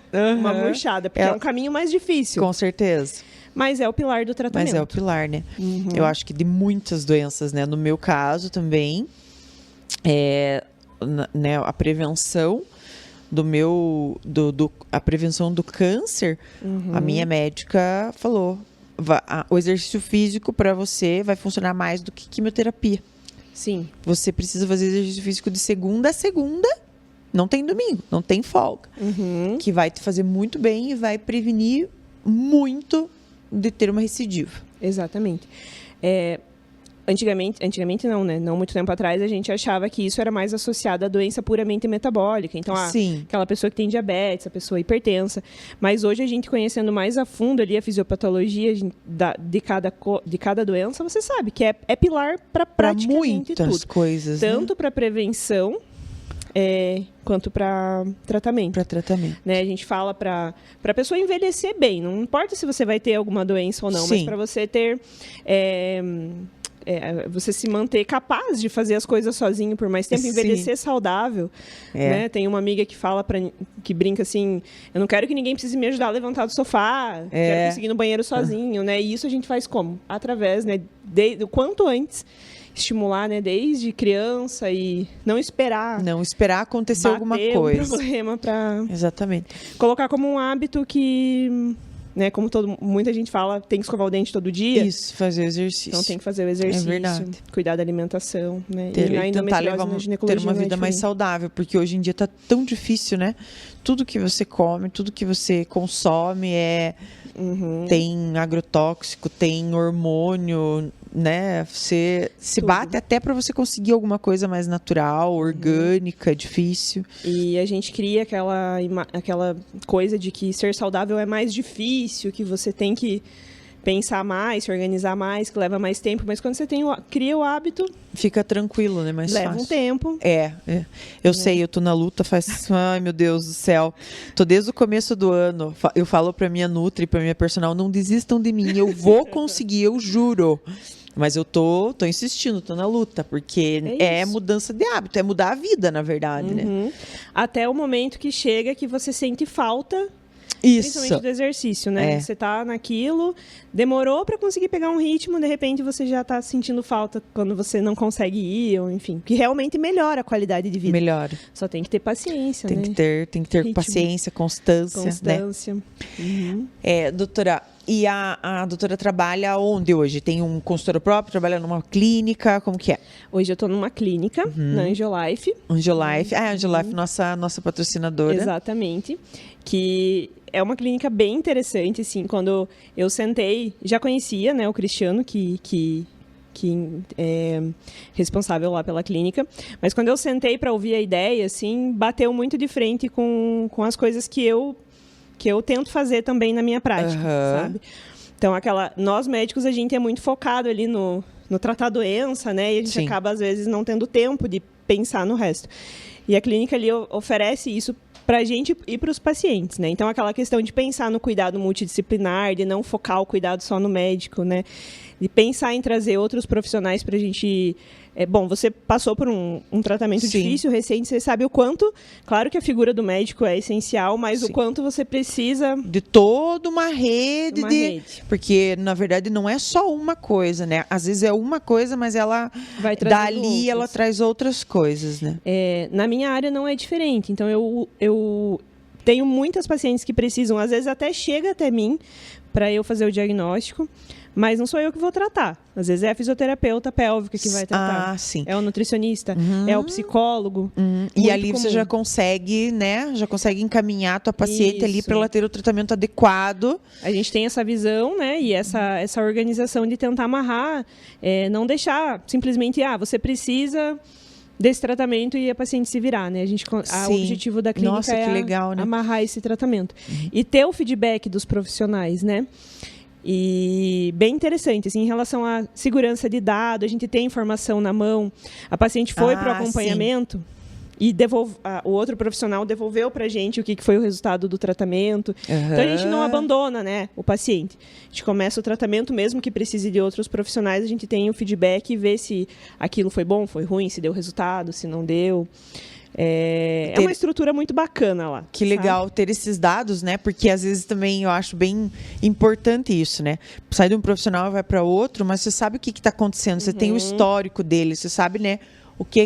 murchada, porque é um caminho mais difícil. Com certeza. Mas é o pilar do tratamento. Mas é o pilar, né? Eu acho que de muitas doenças, né? No meu caso também, né, a prevenção a prevenção do câncer, a minha médica falou, o exercício físico para você vai funcionar mais do que quimioterapia. Sim. Você precisa fazer exercício físico de segunda a segunda, não tem domingo, não tem folga. Que vai te fazer muito bem e vai prevenir muito de ter uma recidiva. Exatamente. Antigamente não, né? Não muito tempo atrás, a gente achava que isso era mais associado à doença puramente metabólica. Então, Sim. aquela pessoa que tem diabetes, a pessoa hipertensa. Mas hoje, a gente conhecendo mais a fundo ali a fisiopatologia de cada doença, você sabe que é pilar para praticamente muitas tudo. coisas, Tanto para prevenção, quanto para tratamento. Para tratamento. Né? A gente fala para a pessoa envelhecer bem. Não importa se você vai ter alguma doença ou não, Sim. mas para você ter... você se manter capaz de fazer as coisas sozinho por mais tempo, envelhecer saudável. Né? Tem uma amiga que fala, que brinca assim, eu não quero que ninguém precise me ajudar a levantar do sofá, quero conseguir ir no banheiro sozinho. Né? E isso a gente faz como? Através, né, do quanto antes, estimular, né, desde criança e não esperar acontecer alguma coisa. Um problema para Exatamente. colocar como um hábito que, né, como muita gente fala, tem que escovar o dente todo dia. Isso, fazer exercício. Então tem que fazer o exercício, verdade. cuidar da alimentação, né? E na tentar ter uma vida mais diferente. saudável, porque hoje em dia tá tão difícil, né? Tudo que você come, tudo que você consome tem agrotóxico, tem hormônio, né? Você se bate até para você conseguir alguma coisa mais natural, orgânica, difícil. E a gente cria aquela coisa de que ser saudável é mais difícil, que você tem que pensar mais, se organizar mais, que leva mais tempo. Mas quando você cria o hábito... Fica tranquilo, né? Mais leva fácil. Um tempo. Eu sei, eu tô na luta faz... Ai, meu Deus do céu. Tô desde o começo do ano. Eu falo pra minha nutri, pra minha personal, não desistam de mim. Eu vou conseguir, eu juro. Mas eu tô insistindo, tô na luta. Porque é mudança de hábito, é mudar a vida, na verdade, né? Até o momento que chega que você sente falta... Isso. Principalmente do exercício, né? Você tá naquilo, demorou para conseguir pegar um ritmo, de repente você já tá sentindo falta quando você não consegue ir, ou enfim, que realmente melhora a qualidade de vida. Melhora. Só tem que ter paciência, tem né? que ter ritmo. Paciência, constância. Né? Doutora, e a doutora trabalha onde hoje? Tem um consultório próprio? Trabalha numa clínica? Como que é? Hoje eu tô numa clínica, na Angiolife. Angiolife. Angiolife, nossa patrocinadora. Exatamente. Que é uma clínica bem interessante, assim, quando eu sentei, já conhecia, né, o Cristiano, que é responsável lá pela clínica, mas quando eu sentei para ouvir a ideia, assim, bateu muito de frente com as coisas que eu tento fazer também na minha prática, sabe? Então, nós médicos, a gente é muito focado ali no tratar a doença, né, e a gente acaba, às vezes, não tendo tempo de pensar no resto. E a clínica ali oferece isso para a gente e para os pacientes, né? Então, aquela questão de pensar no cuidado multidisciplinar, de não focar o cuidado só no médico, né? De pensar em trazer outros profissionais para a gente... você passou por um tratamento difícil, recente, você sabe o quanto... Claro que a figura do médico é essencial, mas o quanto você precisa... De toda uma rede. Porque, na verdade, não é só uma coisa, né? Às vezes é uma coisa, mas ela... Dali, ela traz outras coisas, né? Na minha área não é diferente. Então, eu tenho muitas pacientes que precisam... Às vezes até chega até mim para eu fazer o diagnóstico, mas não sou eu que vou tratar. Às vezes é a fisioterapeuta pélvica que vai tratar. Ah, sim. É o nutricionista, é o psicólogo. E ali você já consegue, né? Já consegue encaminhar a tua paciente ali para ela ter o tratamento adequado. A gente tem essa visão, né? E essa organização de tentar amarrar, não deixar simplesmente, você precisa desse tratamento e a paciente se virar, né? O objetivo da clínica legal, né? Amarrar esse tratamento. E ter o feedback dos profissionais, né? E bem interessante, assim, em relação à segurança de dados, a gente tem informação na mão, a paciente foi para o acompanhamento e o outro profissional devolveu para a gente o que foi o resultado do tratamento. Então, a gente não abandona, né, o paciente. A gente começa o tratamento, mesmo que precise de outros profissionais, a gente tem o feedback e vê se aquilo foi bom, foi ruim, se deu resultado, se não deu. É uma estrutura muito bacana lá. Que legal ter esses dados, né? Porque às vezes também eu acho bem importante isso, né? Sai de um profissional e vai para outro, mas você sabe o que está acontecendo, você tem o histórico dele, você sabe, né? O que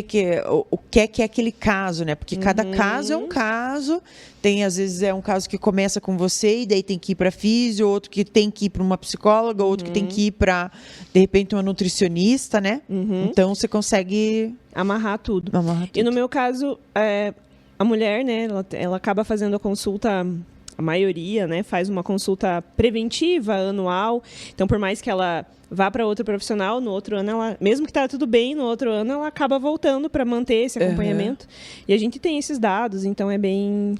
é aquele caso, né? Porque cada caso é um caso. Tem, às vezes, um caso que começa com você e daí tem que ir para físio, outro que tem que ir para uma psicóloga, outro que tem que ir para, de repente, uma nutricionista, né? Então, você consegue amarrar tudo. E no meu caso, a mulher, né? Ela acaba fazendo a consulta... A maioria, né, faz uma consulta preventiva anual. Então, por mais que ela vá para outro profissional, no outro ano, mesmo que está tudo bem, no outro ano ela acaba voltando para manter esse acompanhamento. E a gente tem esses dados, então é bem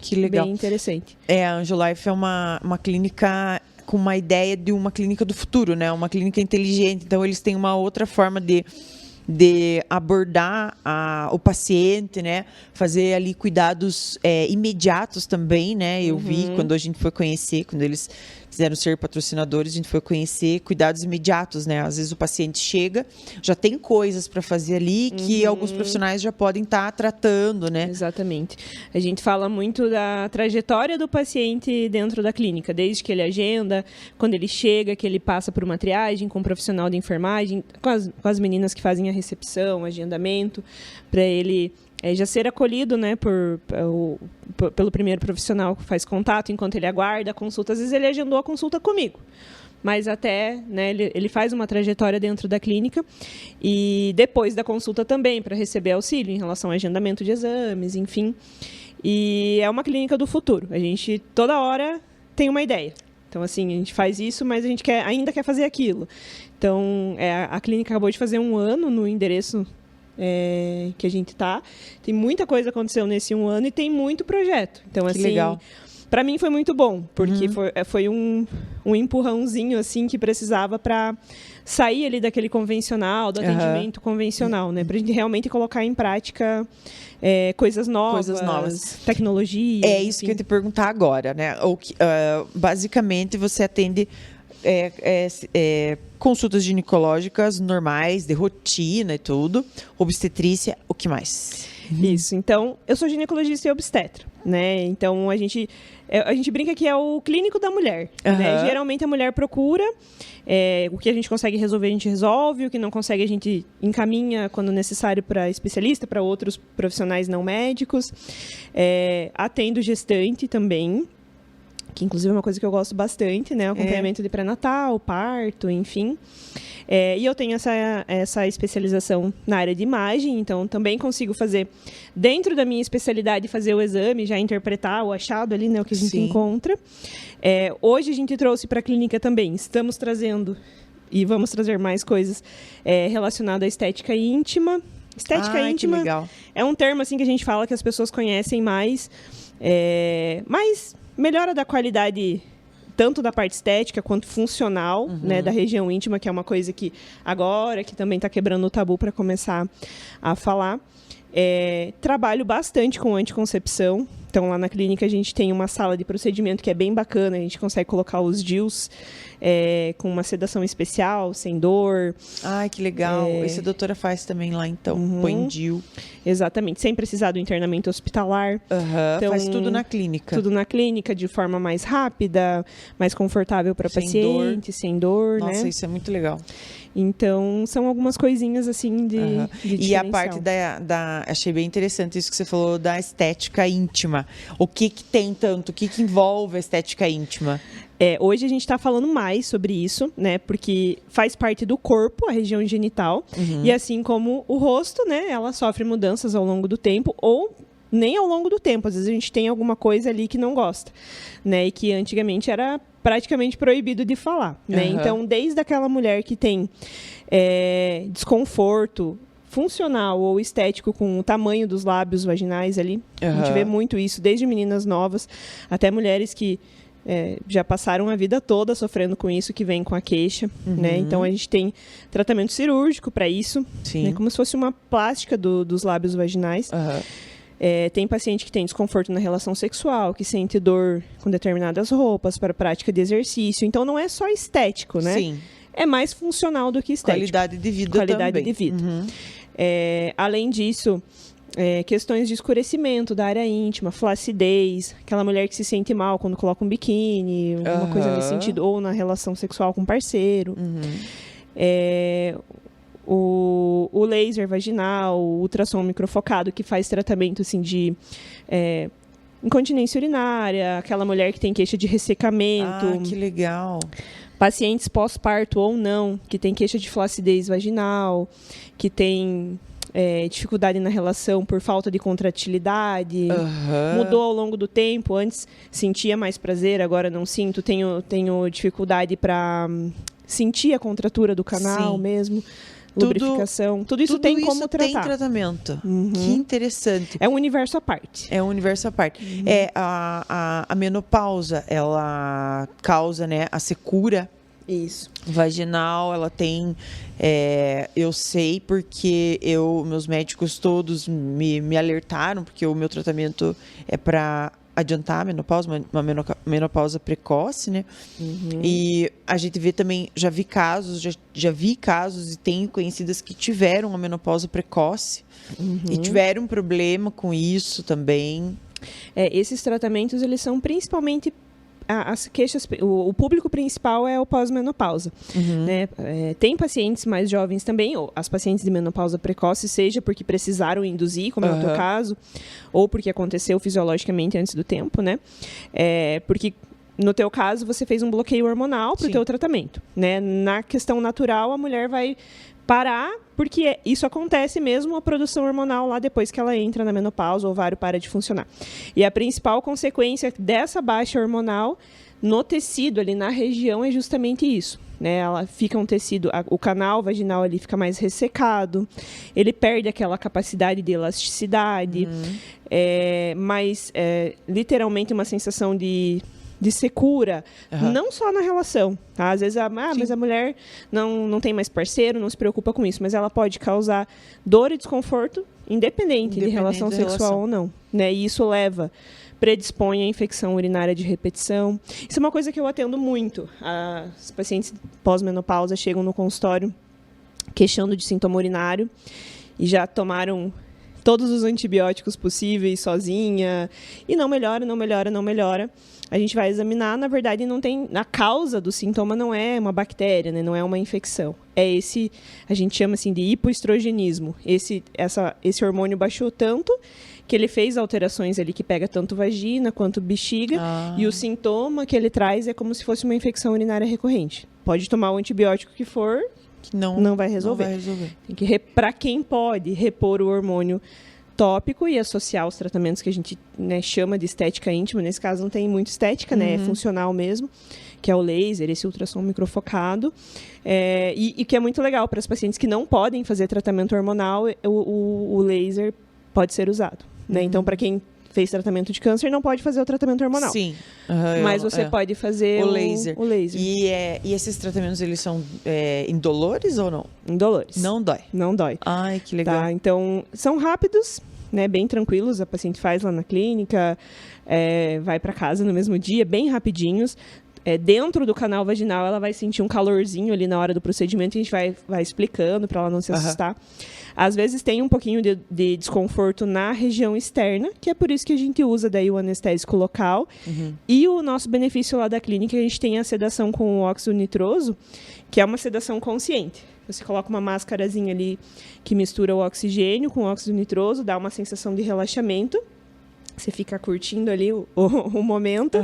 interessante. A Angiolife é uma clínica com uma ideia de uma clínica do futuro, né? Uma clínica inteligente. Então, eles têm uma outra forma de abordar o paciente, né? Fazer ali cuidados imediatos também, né? Eu vi quando a gente foi conhecer, quando eles quiseram ser patrocinadores, a gente foi conhecer cuidados imediatos, né? Às vezes o paciente chega, já tem coisas para fazer ali que alguns profissionais já podem estar tratando, né? Exatamente. A gente fala muito da trajetória do paciente dentro da clínica, desde que ele agenda, quando ele chega, que ele passa por uma triagem com um profissional de enfermagem, com as meninas que fazem a recepção, agendamento, para ele já ser acolhido, né, pelo primeiro profissional que faz contato enquanto ele aguarda a consulta. Às vezes ele agendou a consulta comigo, mas até, né, ele faz uma trajetória dentro da clínica e depois da consulta também para receber auxílio em relação ao agendamento de exames, enfim. E é uma clínica do futuro. A gente toda hora tem uma ideia. Então, assim, a gente faz isso, mas a gente ainda quer fazer aquilo. Então, a clínica acabou de fazer 1 ano no endereço que a gente está. Tem muita coisa aconteceu nesse 1 ano e tem muito projeto. Então, que assim, legal. Para mim foi muito bom, porque foi um empurrãozinho assim que precisava para sair ali daquele convencional, do atendimento convencional, né? Para a gente realmente colocar em prática coisas novas, tecnologia. É isso que eu ia te perguntar agora, né? Basicamente, você atende consultas ginecológicas normais, de rotina e tudo, obstetrícia, o que mais? Isso, então, eu sou ginecologista e obstetra, né? Então, a gente brinca que é o clínico da mulher, né? Geralmente a mulher procura, o que a gente consegue resolver, a gente resolve, o que não consegue, a gente encaminha, quando necessário, para especialista, para outros profissionais não médicos. Atendo gestante também, que inclusive é uma coisa que eu gosto bastante, né? Acompanhamento de pré-natal, parto, enfim. E eu tenho essa especialização na área de imagem, então também consigo fazer, dentro da minha especialidade, fazer o exame, já interpretar o achado ali, né? O que a gente encontra. Hoje a gente trouxe para a clínica também, estamos trazendo, e vamos trazer mais coisas relacionadas à estética íntima. Estética íntima é um termo assim que a gente fala que as pessoas conhecem mais, mas melhora da qualidade tanto da parte estética quanto funcional, né, da região íntima, que é uma coisa que agora que também está quebrando o tabu para começar a falar. Trabalho bastante com anticoncepção. Então, lá na clínica, a gente tem uma sala de procedimento que é bem bacana. A gente consegue colocar os DIUs com uma sedação especial, sem dor. Ai, que legal. Esse a doutora faz também lá, então. Põe DIU. Exatamente. Sem precisar do internamento hospitalar. Então, faz tudo na clínica. Tudo na clínica, de forma mais rápida, mais confortável para o paciente, sem dor. Nossa, né? Isso é muito legal. Então, são algumas coisinhas assim de E a parte achei bem interessante isso que você falou da estética íntima. O que tem tanto? O que envolve a estética íntima? Hoje a gente está falando mais sobre isso, né? Porque faz parte do corpo, a região genital. E assim como o rosto, né? Ela sofre mudanças ao longo do tempo ou nem ao longo do tempo. Às vezes a gente tem alguma coisa ali que não gosta, né? E que antigamente era praticamente proibido de falar, né? Então, desde aquela mulher que tem desconforto funcional ou estético com o tamanho dos lábios vaginais ali, a gente vê muito isso, desde meninas novas até mulheres que já passaram a vida toda sofrendo com isso, que vem com a queixa, né? Então, a gente tem tratamento cirúrgico para isso, né? Como se fosse uma plástica dos lábios vaginais. Tem paciente que tem desconforto na relação sexual, que sente dor com determinadas roupas para prática de exercício. Então, não é só estético, né? Sim. É mais funcional do que estético. Qualidade de vida Qualidade também. de vida. Além disso, questões de escurecimento da área íntima, flacidez, aquela mulher que se sente mal quando coloca um biquíni, uma coisa nesse sentido, ou na relação sexual com o parceiro. O laser vaginal, o ultrassom microfocado, que faz tratamento assim, de incontinência urinária, aquela mulher que tem queixa de ressecamento. Ah, que legal. Pacientes pós-parto ou não, que tem queixa de flacidez vaginal, que tem dificuldade na relação por falta de contratilidade. Mudou ao longo do tempo. Antes sentia mais prazer, agora não sinto. Tenho dificuldade para sentir a contratura do canal mesmo. Lubrificação. Tudo isso tem como tratar. Tem tratamento. Que interessante. É um universo à parte. É um universo à parte. A menopausa, ela causa, né, a secura vaginal. Ela tem... eu sei porque meus médicos todos me alertaram, porque o meu tratamento é para adiantar a menopausa, uma menopausa precoce, né? E a gente vê também, já vi casos e tenho conhecidas que tiveram a menopausa precoce e tiveram um problema com isso também. Esses tratamentos, eles são principalmente as queixas, o público principal é o pós-menopausa, né? Tem pacientes mais jovens também, ou as pacientes de menopausa precoce, seja porque precisaram induzir, como é o teu caso, ou porque aconteceu fisiologicamente antes do tempo, né? Porque no teu caso você fez um bloqueio hormonal para o teu tratamento, né? Na questão natural, a mulher vai parar, porque isso acontece mesmo a produção hormonal lá depois que ela entra na menopausa, o ovário para de funcionar. E a principal consequência dessa baixa hormonal no tecido ali na região é justamente isso, né? Ela fica um tecido, o canal vaginal ali fica mais ressecado, ele perde aquela capacidade de elasticidade, mas literalmente uma sensação de secura, não só na relação, tá? Às vezes, mas a mulher não tem mais parceiro, não se preocupa com isso, mas ela pode causar dor e desconforto independente de relação sexual ou não, né? E isso predispõe à infecção urinária de repetição. Isso é uma coisa que eu atendo muito. As pacientes pós-menopausa chegam no consultório queixando de sintoma urinário e já tomaram todos os antibióticos possíveis sozinha e não melhora. A gente vai examinar, na verdade, a causa do sintoma não é uma bactéria, né? Não é uma infecção. A gente chama assim de hipoestrogenismo. Esse hormônio baixou tanto que ele fez alterações ali que pega tanto vagina quanto bexiga, e o sintoma que ele traz é como se fosse uma infecção urinária recorrente. Pode tomar o antibiótico que for, que não vai resolver. Tem que, para quem pode, repor o hormônio tópico e associar os tratamentos que a gente, né, chama de estética íntima. Nesse caso não tem muito estética, né? É funcional mesmo, que é o laser, esse ultrassom microfocado. E que é muito legal para as pacientes que não podem fazer tratamento hormonal, o laser pode ser usado, né? Então, para quem fez tratamento de câncer, não pode fazer o tratamento hormonal. Sim. Mas você pode fazer o laser. E esses tratamentos, eles são indolores ou não? Indolores. Não dói? Não dói. Ai, que legal. Tá? Então, são rápidos, né, bem tranquilos. A paciente faz lá na clínica, vai para casa no mesmo dia, bem rapidinhos. Dentro do canal vaginal, ela vai sentir um calorzinho ali na hora do procedimento e a gente vai explicando para ela não se assustar. Às vezes tem um pouquinho de desconforto na região externa, que é por isso que a gente usa daí o anestésico local. E o nosso benefício lá da clínica, a gente tem a sedação com o óxido nitroso, que é uma sedação consciente. Você coloca uma máscarazinha ali que mistura o oxigênio com o óxido nitroso, dá uma sensação de relaxamento. Você fica curtindo ali o momento.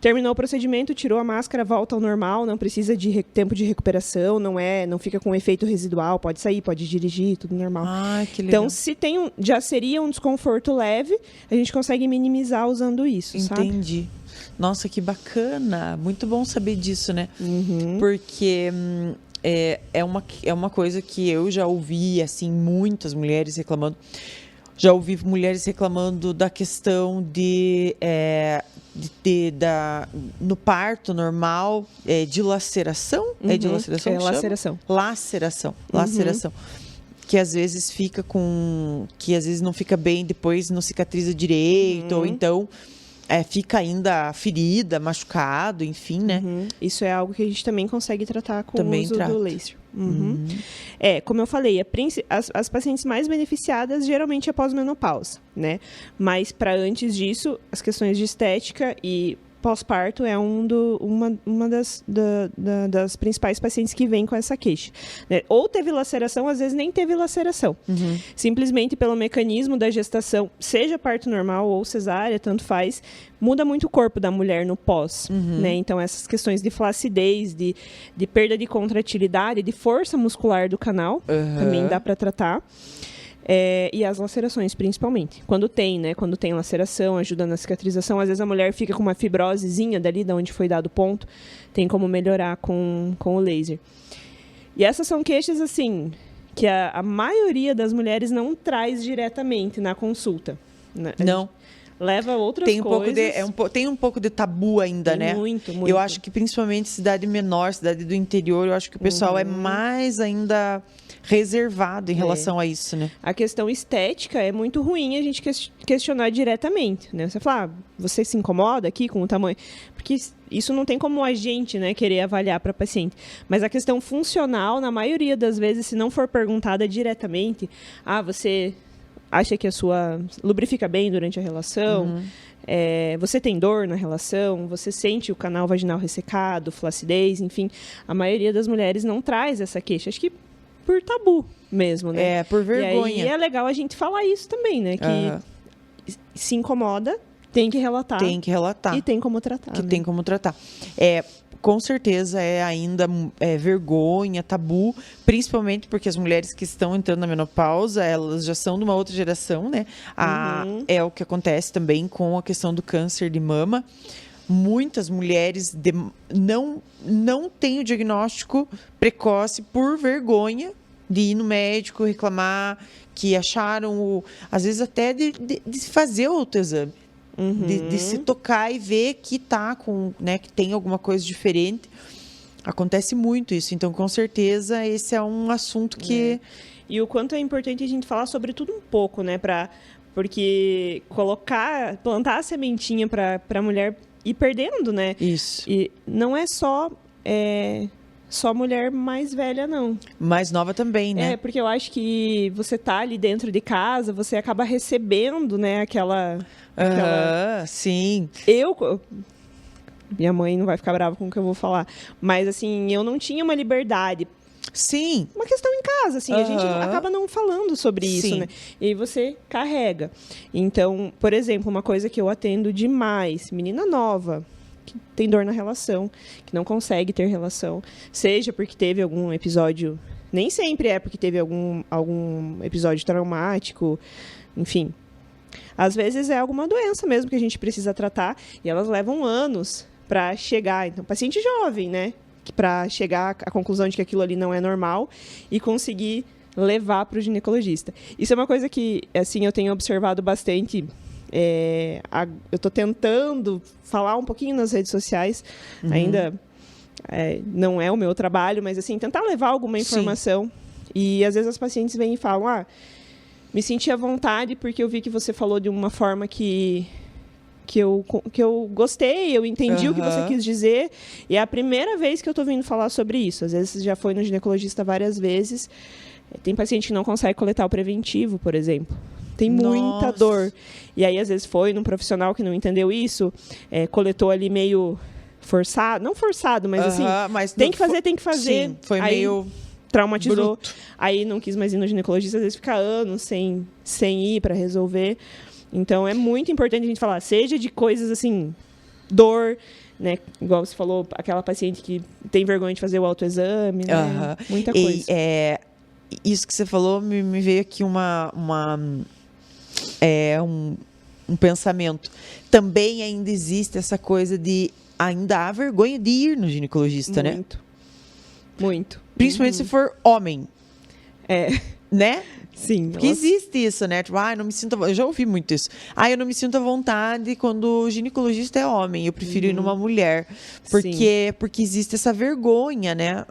terminou o procedimento, tirou a máscara, volta ao normal, não precisa de tempo de recuperação, não fica com efeito residual, pode sair, pode dirigir, tudo normal. Que legal. Então, se já seria um desconforto leve, a gente consegue minimizar usando isso, sabe? Entendi. Nossa, que bacana. Muito bom saber disso, né? Porque é uma coisa que eu já ouvi, assim, muitas mulheres reclamando. Já ouvi mulheres reclamando da questão no parto normal, de laceração? É de laceração? Laceração. Que às vezes que às vezes não fica bem, depois não cicatriza direito, ou então fica ainda ferida, machucado, enfim, né? Isso é algo que a gente também consegue tratar com o uso do laser. Como eu falei, as pacientes mais beneficiadas geralmente é pós-menopausa, né? Mas para antes disso, as questões de estética e pós-parto é uma das principais pacientes que vem com essa queixa, né? Ou teve laceração, às vezes nem teve laceração. Simplesmente pelo mecanismo da gestação, seja parto normal ou cesárea, tanto faz, muda muito o corpo da mulher no pós, né? Então, essas questões de flacidez, de perda de contratilidade, de força muscular do canal, também dá para tratar. E as lacerações, principalmente. Quando tem laceração, ajuda na cicatrização. Às vezes a mulher fica com uma fibrosezinha dali, de onde foi dado o ponto. Tem como melhorar com o laser. E essas são queixas, assim, que a maioria das mulheres não traz diretamente na consulta. Né? Não. Leva outras coisas. Tem um pouco de tabu ainda, né? Muito. Eu acho que principalmente cidade menor, cidade do interior, eu acho que o pessoal é mais ainda reservado em relação a isso, né? A questão estética é muito ruim a gente questionar diretamente, né? Você fala, você se incomoda aqui com o tamanho? Porque isso não tem como a gente, né, querer avaliar para paciente. Mas a questão funcional, na maioria das vezes, se não for perguntada diretamente, você acha que a sua lubrifica bem durante a relação? Você tem dor na relação? Você sente o canal vaginal ressecado, flacidez, enfim. A maioria das mulheres não traz essa queixa. Acho que por tabu mesmo, né? Por vergonha. E aí é legal a gente falar isso também, né? Que se incomoda, tem que relatar. E tem como tratar. Tem como tratar. Com certeza ainda vergonha, tabu, principalmente porque as mulheres que estão entrando na menopausa, elas já são de uma outra geração, né? É o que acontece também com a questão do câncer de mama. Muitas mulheres não têm o diagnóstico precoce por vergonha de ir no médico, reclamar que acharam, às vezes até de fazer outro exame. De se tocar e ver que que tem alguma coisa diferente. Acontece muito isso. Então, com certeza, esse é um assunto que... E o quanto é importante a gente falar sobre tudo um pouco, né? Porque plantar a sementinha para a mulher ir perdendo, né? Isso. E não é só mulher mais velha, não. Mais nova também, né? Porque eu acho que você tá ali dentro de casa, você acaba recebendo, né, aquela... Sim. Minha mãe não vai ficar brava com o que eu vou falar, mas, assim, eu não tinha uma liberdade. Sim. Uma questão em casa, assim, a gente acaba não falando sobre isso, né? E aí você carrega. Então, por exemplo, uma coisa que eu atendo demais, menina nova, que tem dor na relação, que não consegue ter relação, seja porque teve algum episódio, nem sempre é porque teve algum episódio traumático, enfim. Às vezes é alguma doença mesmo que a gente precisa tratar e elas levam anos para chegar. Então, paciente jovem, né? Para chegar à conclusão de que aquilo ali não é normal e conseguir levar para o ginecologista. Isso é uma coisa que, assim, eu tenho observado bastante. Eu estou tentando falar um pouquinho nas redes sociais, ainda não é o meu trabalho, mas, assim, tentar levar alguma informação. Sim. E, às vezes, as pacientes vêm e falam, me senti à vontade porque eu vi que você falou de uma forma que eu gostei, eu entendi o que você quis dizer. E é a primeira vez que eu estou vindo falar sobre isso. Às vezes já foi no ginecologista várias vezes. Tem paciente que não consegue coletar o preventivo, por exemplo. Tem muita dor. E aí, às vezes, foi num profissional que não entendeu isso, coletou ali meio forçado. Não forçado, mas assim, mas tem que fazer. Sim, foi aí, meio... traumatizou. Bruto. Aí não quis mais ir no ginecologista, às vezes fica anos sem ir para resolver. Então, é muito importante a gente falar, seja de coisas assim dor, né? Igual você falou, aquela paciente que tem vergonha de fazer o autoexame, né? Muita coisa. Isso que você falou me veio aqui um pensamento. Também ainda existe essa coisa de ainda há vergonha de ir no ginecologista, né? Muito. Principalmente se for homem. Né? Sim. Porque existe isso, né? Tipo, não me sinto... Eu já ouvi muito isso. Eu não me sinto à vontade quando o ginecologista é homem. Eu prefiro ir numa mulher. Porque existe essa vergonha, né?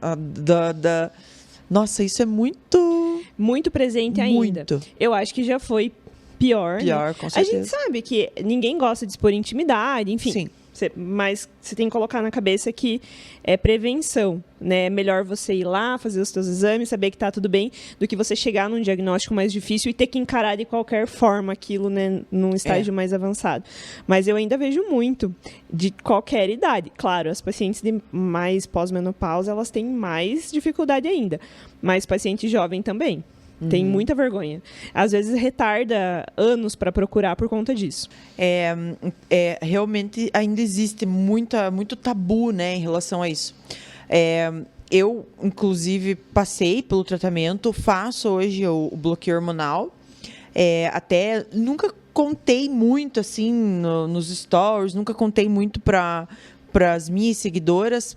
Nossa, isso é muito... Muito presente ainda. Muito. Eu acho que já foi pior. Pior, né? com certeza. A gente sabe que ninguém gosta de expor intimidade, enfim. Sim. Mas você tem que colocar na cabeça que é prevenção, né? É melhor você ir lá, fazer os seus exames, saber que tá tudo bem, do que você chegar num diagnóstico mais difícil e ter que encarar de qualquer forma aquilo, né? Num estágio mais avançado. Mas eu ainda vejo muito de qualquer idade. Claro, as pacientes de mais pós-menopausa, elas têm mais dificuldade ainda. Mas paciente jovem também. Tem muita vergonha. Às vezes retarda anos para procurar por conta disso. Realmente ainda existe muito tabu, né, em relação a isso. Eu, inclusive, passei pelo tratamento, faço hoje o bloqueio hormonal. Até nunca contei muito assim nos stories, nunca contei muito para as minhas seguidoras.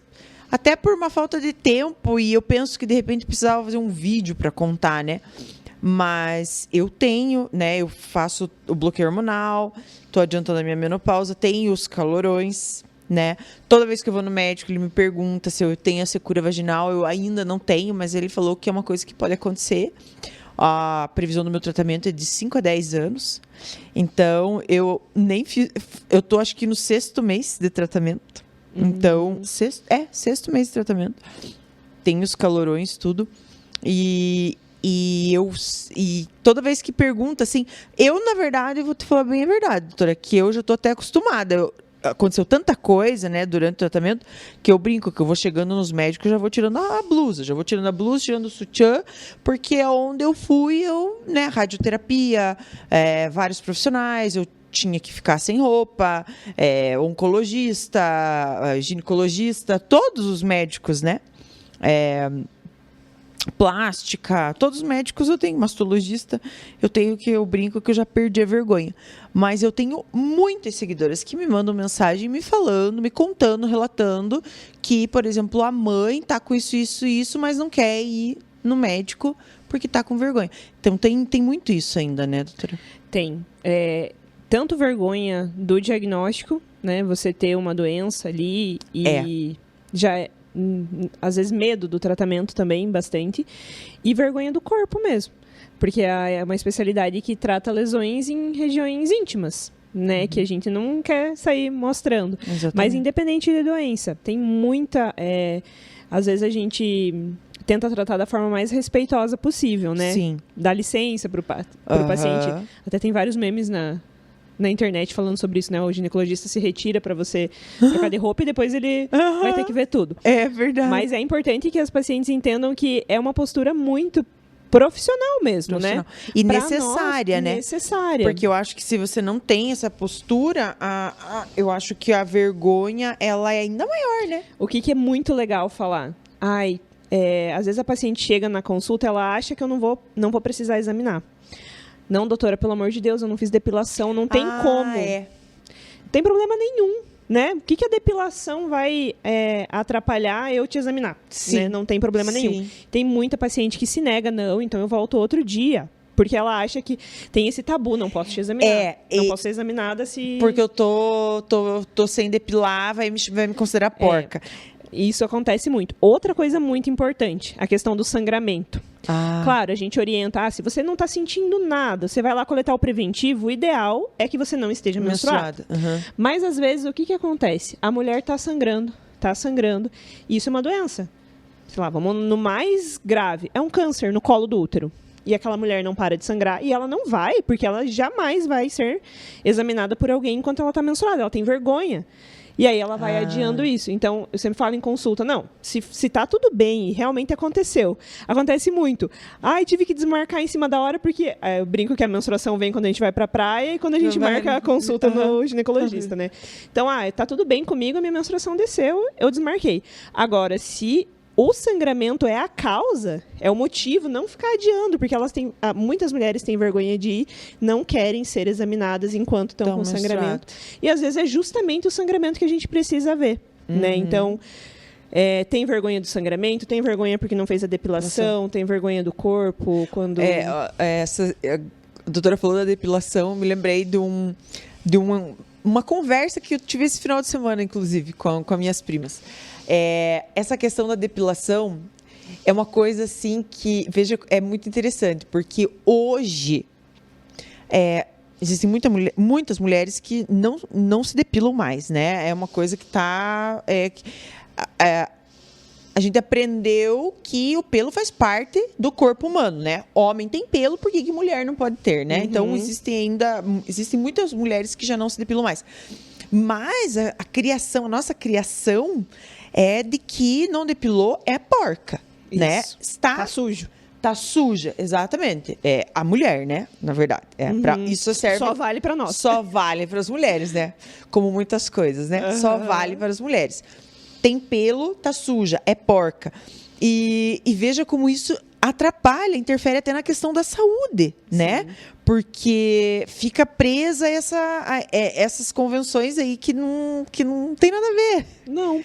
Até por uma falta de tempo, e eu penso que, de repente, precisava fazer um vídeo para contar, né? Mas eu tenho, né? Eu faço o bloqueio hormonal, estou adiantando a minha menopausa, tenho os calorões, né? Toda vez que eu vou no médico, ele me pergunta se eu tenho a secura vaginal. Eu ainda não tenho, mas ele falou que é uma coisa que pode acontecer. A previsão do meu tratamento é de 5 a 10 anos. Então, eu nem fiz... Eu estou, acho que, no 6º mês de tratamento. Então, sexto mês de tratamento. Tenho os calorões, tudo. E toda vez que pergunta, assim... Eu, na verdade, vou te falar bem a verdade, doutora, que eu já estou até acostumada. Aconteceu tanta coisa, né, durante o tratamento, que eu brinco, que eu vou chegando nos médicos, já vou tirando a blusa. Já vou tirando a blusa, tirando o sutiã, porque aonde eu fui, né, radioterapia, vários profissionais, eu tinha que ficar sem roupa, oncologista, ginecologista, todos os médicos, né? Plástica, todos os médicos eu tenho, mastologista, eu brinco que eu já perdi a vergonha. Mas eu tenho muitas seguidoras que me mandam mensagem me falando, me contando, relatando que, por exemplo, a mãe tá com isso, mas não quer ir no médico porque tá com vergonha. Então tem muito isso ainda, né, doutora? Tem. Tanto vergonha do diagnóstico, né? Você ter uma doença ali e já às vezes medo do tratamento também, bastante. E vergonha do corpo mesmo. Porque é uma especialidade que trata lesões em regiões íntimas, né? Que a gente não quer sair mostrando. Exatamente. Mas independente da doença, tem muita... às vezes a gente tenta tratar da forma mais respeitosa possível, né? Sim. Dá licença pro paciente. Até tem vários memes na internet falando sobre isso, né? O ginecologista se retira para você trocar de roupa e depois ele vai ter que ver tudo. É verdade. Mas é importante que as pacientes entendam que é uma postura muito profissional mesmo, né? E necessária, né? Necessária. Porque eu acho que se você não tem essa postura, eu acho que a vergonha, ela é ainda maior, né? O que é muito legal falar? Às vezes a paciente chega na consulta, ela acha que eu não vou precisar examinar. Não, doutora, pelo amor de Deus, eu não fiz depilação, não tem como. Não tem problema nenhum, né? O que a depilação vai atrapalhar eu te examinar? Sim. Né? Não tem problema nenhum. Tem muita paciente que se nega, não, então eu volto outro dia. Porque ela acha que tem esse tabu, não posso te examinar. Não posso ser examinada se... Porque eu tô sem depilar, vai me considerar porca. Isso acontece muito. Outra coisa muito importante, a questão do sangramento. Claro, a gente orienta, se você não está sentindo nada, você vai lá coletar o preventivo, o ideal é que você não esteja menstruada. Mas, às vezes, o que acontece? A mulher está sangrando, e isso é uma doença. Sei lá, vamos no mais grave, é um câncer no colo do útero. e aquela mulher não para de sangrar, e ela não vai, porque ela jamais vai ser examinada por alguém enquanto ela está menstruada, ela tem vergonha. E aí ela vai adiando isso. Então, eu sempre falo em consulta, não, se tá tudo bem e realmente aconteceu. Acontece muito. Ai, tive que desmarcar em cima da hora porque eu brinco que a menstruação vem quando a gente vai pra praia e quando a gente marca a consulta no ginecologista, né? Então, tá tudo bem comigo, a minha menstruação desceu, eu desmarquei. Agora, se o sangramento é a causa, é o motivo, não ficar adiando, porque muitas mulheres têm vergonha de ir, não querem ser examinadas enquanto estão com sangramento. E às vezes é justamente o sangramento que a gente precisa ver, né? Então, tem vergonha do sangramento, tem vergonha porque não fez a depilação, tem vergonha do corpo, quando... A doutora falou da depilação, me lembrei de uma conversa que eu tive esse final de semana, inclusive, com as minhas primas. Essa questão da depilação é uma coisa assim que, veja, é muito interessante, porque hoje existem muitas mulheres que não se depilam mais, né? É uma coisa que está... a gente aprendeu que o pelo faz parte do corpo humano, né? Homem tem pelo, por que mulher não pode ter, né? Então, existem muitas mulheres que já não se depilam mais. Mas a nossa criação é de que não depilou é porca, isso, né? Tá sujo. Tá suja, exatamente. É a mulher, né? Na verdade. Isso serve... Só vale para nós. Só vale para as mulheres, né? Como muitas coisas, né? Só vale para as mulheres. Tem pelo, tá suja, é porca. E veja como isso atrapalha, interfere até na questão da saúde, né? Porque fica presa essas convenções aí que não tem nada a ver. Não.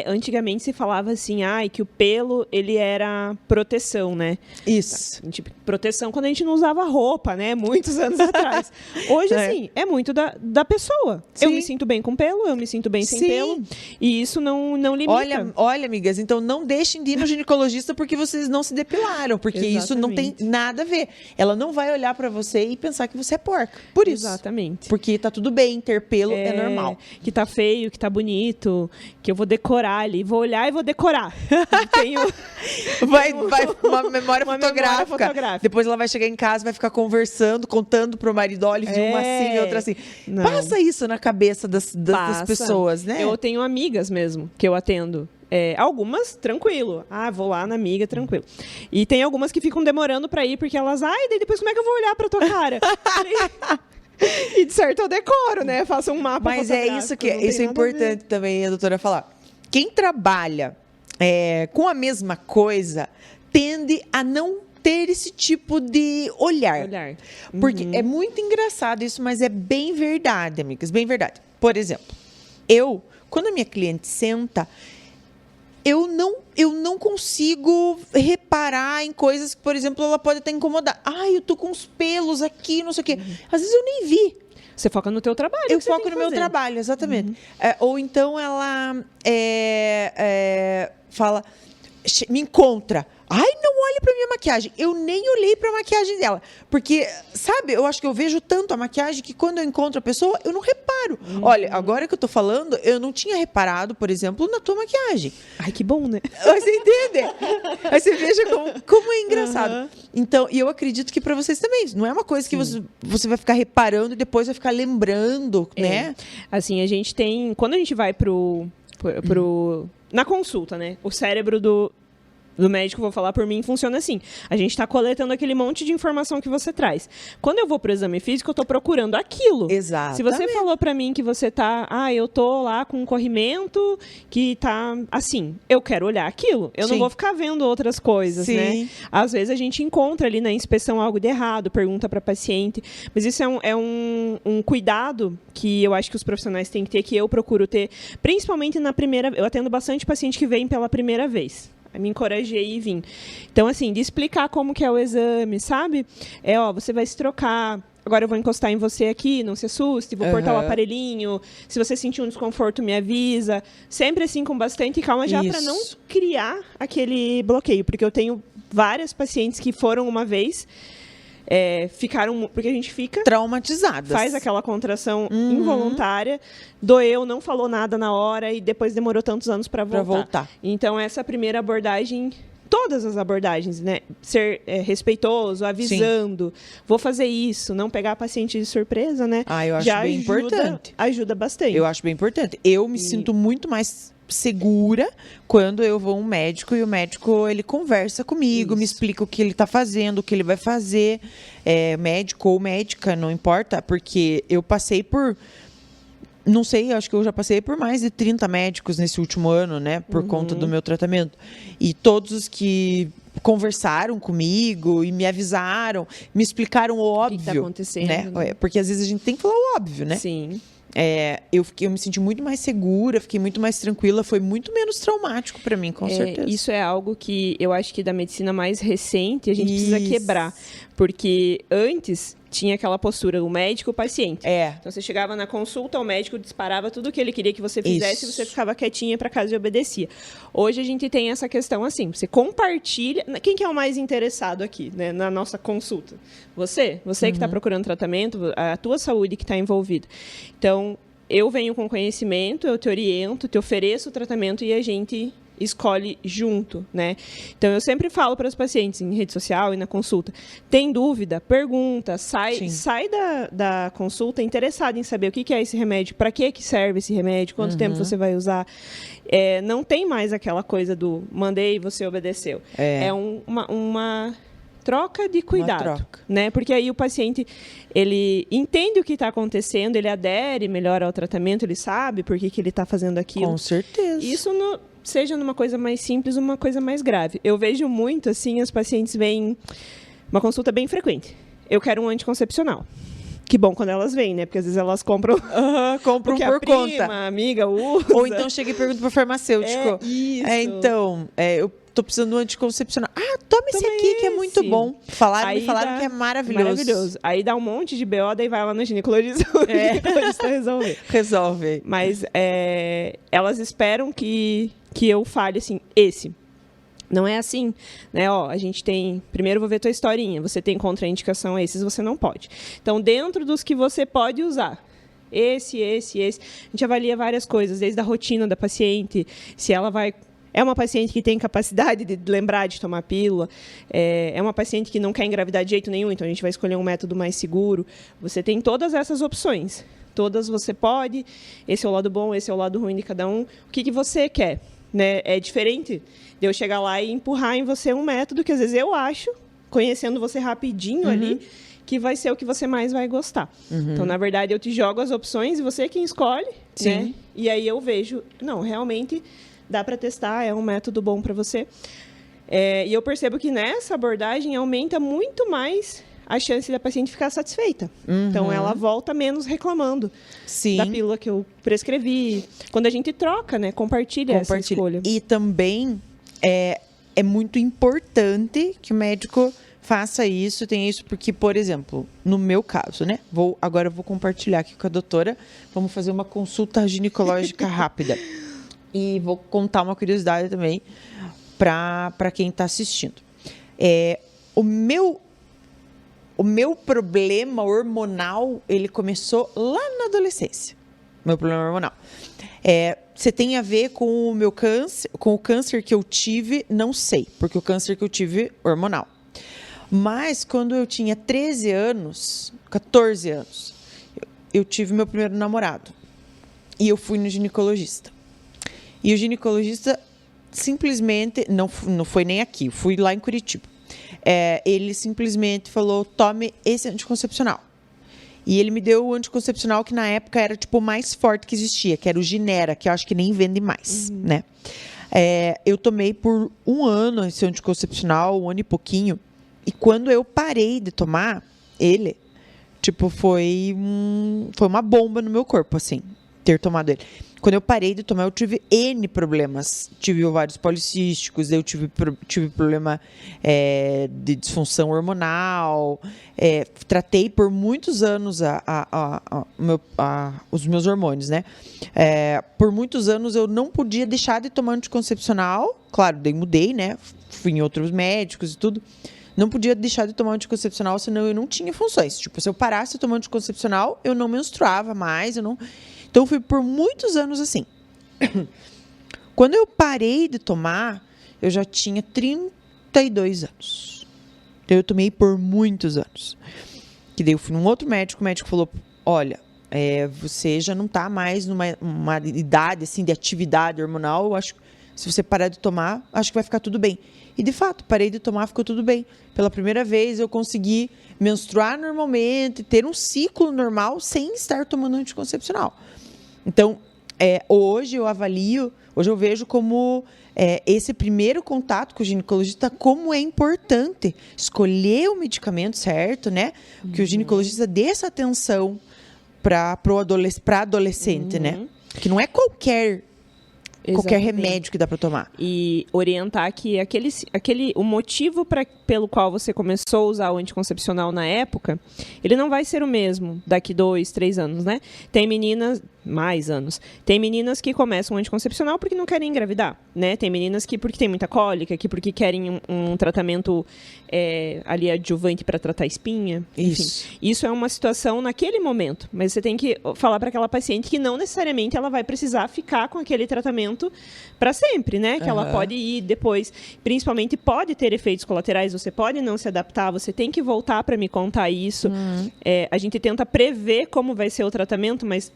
Antigamente se falava assim, que o pelo, ele era proteção, né? Isso. Tipo, proteção quando a gente não usava roupa, né? Muitos anos atrás. Hoje, assim, é muito da pessoa. Sim. Eu me sinto bem com pelo, eu me sinto bem sem pelo. E isso não limita. Olha, amigas, então não deixem de ir no ginecologista porque vocês não se depilaram, porque isso não tem nada a ver. Ela não vai olhar pra você e pensar que você é porca. Por isso. Exatamente. Porque tá tudo bem, ter pelo é normal. Que tá feio, que tá bonito, que eu vou decorar ali. Vou olhar e vou decorar. Vai uma memória fotográfica. Depois ela vai chegar em casa, vai ficar conversando, contando pro marido, olha, viu uma assim e outra assim. Não. Passa isso na cabeça das pessoas, né? Eu tenho amigas mesmo, que eu atendo. Algumas, tranquilo. Vou lá na amiga, tranquilo. E tem algumas que ficam demorando pra ir, porque elas... daí depois como é que eu vou olhar pra tua cara? E de certo eu decoro, né? Faço um mapa fotográfico. Mas isso é importante também a doutora falar. Quem trabalha com a mesma coisa tende a não ter esse tipo de olhar. Porque é muito engraçado isso, mas é bem verdade, amigas, bem verdade. Por exemplo, quando a minha cliente senta, eu não consigo reparar em coisas que, por exemplo, ela pode estar incomodada. Eu tô com uns pelos aqui, não sei o quê. Às vezes eu nem vi. Você foca no teu trabalho. Eu foco no meu trabalho, exatamente. Ou então ela fala, me encontra. Não olhe pra minha maquiagem. Eu nem olhei pra maquiagem dela. Porque, sabe, eu acho que eu vejo tanto a maquiagem que quando eu encontro a pessoa, eu não reparo. Olha, agora que eu tô falando, eu não tinha reparado, por exemplo, na tua maquiagem. Que bom, né? Você entende? Aí você veja como é engraçado. Então, e eu acredito que pra vocês também. Não é uma coisa que você vai ficar reparando e depois vai ficar lembrando, né? Assim, a gente tem... Quando a gente vai na consulta, né? O cérebro do médico, vou falar por mim, funciona assim. A gente está coletando aquele monte de informação que você traz. Quando eu vou para o exame físico, eu estou procurando aquilo. Exato. Se você falou para mim que você tá... eu tô lá com um corrimento que tá assim. Eu quero olhar aquilo. Eu não vou ficar vendo outras coisas, né? Às vezes a gente encontra ali na inspeção algo de errado, pergunta para paciente. Mas isso é um cuidado que eu acho que os profissionais têm que ter, que eu procuro ter. Principalmente na primeira... Eu atendo bastante paciente que vem pela primeira vez. Me encorajei e vim. Então, assim, de explicar como que é o exame, sabe? Você vai se trocar. Agora eu vou encostar em você aqui, não se assuste. Vou cortar o aparelhinho. Se você sentir um desconforto, me avisa. Sempre assim, com bastante calma, já para não criar aquele bloqueio. Porque eu tenho várias pacientes que foram uma vez... ficaram... Porque a gente fica... traumatizadas. Faz aquela contração involuntária. Doeu, não falou nada na hora e depois demorou tantos anos para voltar. Então, essa primeira abordagem todas as abordagens, né? Ser respeitoso, avisando, vou fazer isso, não pegar a paciente de surpresa, né? Eu acho bem importante. Ajuda bastante. Eu acho bem importante. Eu me sinto muito mais segura quando eu vou a um médico e o médico, ele conversa comigo, me explica o que ele está fazendo, o que ele vai fazer, médico ou médica, não importa, porque eu passei por, não sei, acho que eu já passei por mais de 30 médicos nesse último ano, né, por conta do meu tratamento, e todos os que conversaram comigo e me avisaram, me explicaram o óbvio, que tá acontecendo, né? Porque às vezes a gente tem que falar o óbvio, né? Sim. Eu me senti muito mais segura, fiquei muito mais tranquila, foi muito menos traumático para mim, com certeza. Isso é algo que eu acho que da medicina mais recente a gente precisa quebrar, porque antes tinha aquela postura, o médico, o paciente. Então você chegava na consulta, o médico disparava tudo o que ele queria que você fizesse, e você ficava quietinha para casa e obedecia. Hoje a gente tem essa questão assim, você compartilha, quem que é o mais interessado aqui, né, na nossa consulta? Você que está procurando tratamento, a tua saúde que está envolvida. Então, eu venho com conhecimento, eu te oriento, te ofereço o tratamento e a gente escolhe junto, né? Então, eu sempre falo para os pacientes em rede social e na consulta, tem dúvida? Pergunta, sai da consulta interessado em saber o que é esse remédio, para que serve esse remédio, quanto tempo você vai usar. Não tem mais aquela coisa do mandei e você obedeceu. É uma troca de cuidado, né? Porque aí o paciente, ele entende o que está acontecendo, ele adere melhor ao tratamento, ele sabe por que ele está fazendo aquilo. Com certeza. Isso seja numa coisa mais simples, uma coisa mais grave. Eu vejo muito, assim, as pacientes vêm uma consulta bem frequente. Eu quero um anticoncepcional. Que bom quando elas vêm, né? Porque às vezes elas compram, compram por conta. A amiga usa. Ou então chega e pergunta pro farmacêutico. Isso. Eu tô precisando de um anticoncepcional. Tome esse aqui, que é muito bom. Me falaram que é maravilhoso. Aí dá um monte de BO, daí vai lá no ginecologista. O ginecologista resolve. Mas elas esperam que eu fale assim, esse. Não é assim, né? A gente tem... Primeiro, vou ver tua historinha. Você tem contraindicação a esses, você não pode. Então, dentro dos que você pode usar, esse. A gente avalia várias coisas, desde a rotina da paciente, se ela vai... É uma paciente que tem capacidade de lembrar de tomar pílula, é uma paciente que não quer engravidar de jeito nenhum, então a gente vai escolher um método mais seguro. Você tem todas essas opções. Todas você pode, esse é o lado bom, esse é o lado ruim de cada um. O que você quer? Né? É diferente de eu chegar lá e empurrar em você um método que às vezes eu acho, conhecendo você rapidinho ali, que vai ser o que você mais vai gostar. Então, na verdade, eu te jogo as opções e você é quem escolhe. Sim. Né? E aí eu vejo, não, realmente dá para testar, é um método bom para você. E eu percebo que nessa abordagem aumenta muito mais a chance da paciente ficar satisfeita. Então, ela volta menos reclamando da pílula que eu prescrevi. Quando a gente troca, né? Compartilha essa escolha. E também é muito importante que o médico faça isso, tenha isso, porque, por exemplo, no meu caso, né? Agora eu vou compartilhar aqui com a doutora. Vamos fazer uma consulta ginecológica rápida. E vou contar uma curiosidade também para quem está assistindo. O meu problema hormonal, ele começou lá na adolescência. Meu problema hormonal. Você tem a ver com o meu câncer, com o câncer que eu tive, não sei, porque o câncer que eu tive hormonal. Mas quando eu tinha 13 anos, 14 anos, eu tive meu primeiro namorado. E eu fui no ginecologista. E o ginecologista simplesmente, não foi nem aqui, fui lá em Curitiba. Ele simplesmente falou, tome esse anticoncepcional. E ele me deu o anticoncepcional que na época era tipo o mais forte que existia, que era o Ginera, que eu acho que nem vende mais, né? Eu tomei por 1 ano esse anticoncepcional, 1 ano e pouquinho. E quando eu parei de tomar ele, tipo, foi uma bomba no meu corpo, assim, ter tomado ele. Quando eu parei de tomar, eu tive N problemas. Tive ovários policísticos, eu tive problema de disfunção hormonal. Tratei por muitos anos os meus hormônios, né? Por muitos anos eu não podia deixar de tomar anticoncepcional. Claro, daí mudei, né? Fui em outros médicos e tudo. Não podia deixar de tomar anticoncepcional, senão eu não tinha funções. Tipo, se eu parasse de tomar anticoncepcional, eu não menstruava mais, Então, fui por muitos anos assim. Quando eu parei de tomar, eu já tinha 32 anos. Então, eu tomei por muitos anos. Que daí eu fui num outro médico, o médico falou, olha, você já não está mais numa idade assim, de atividade hormonal, eu acho que se você parar de tomar, acho que vai ficar tudo bem. E, de fato, parei de tomar, ficou tudo bem. Pela primeira vez, eu consegui menstruar normalmente, ter um ciclo normal sem estar tomando anticoncepcional. Então, hoje eu vejo como esse primeiro contato com o ginecologista, como é importante escolher o medicamento certo, né? Que o ginecologista dê essa atenção para adolescente, né? Que não é qualquer remédio que dá para tomar. E orientar que o motivo pelo qual você começou a usar o anticoncepcional na época, ele não vai ser o mesmo daqui 2, 3 anos, né? Tem meninas que começam o anticoncepcional porque não querem engravidar, né? Tem meninas que porque tem muita cólica, que porque querem um tratamento ali adjuvante para tratar espinha. Isso. Enfim, isso é uma situação naquele momento, mas você tem que falar para aquela paciente que não necessariamente ela vai precisar ficar com aquele tratamento para sempre, né? Que ela pode ir depois, principalmente pode ter efeitos colaterais, você pode não se adaptar, você tem que voltar para me contar isso. A gente tenta prever como vai ser o tratamento, mas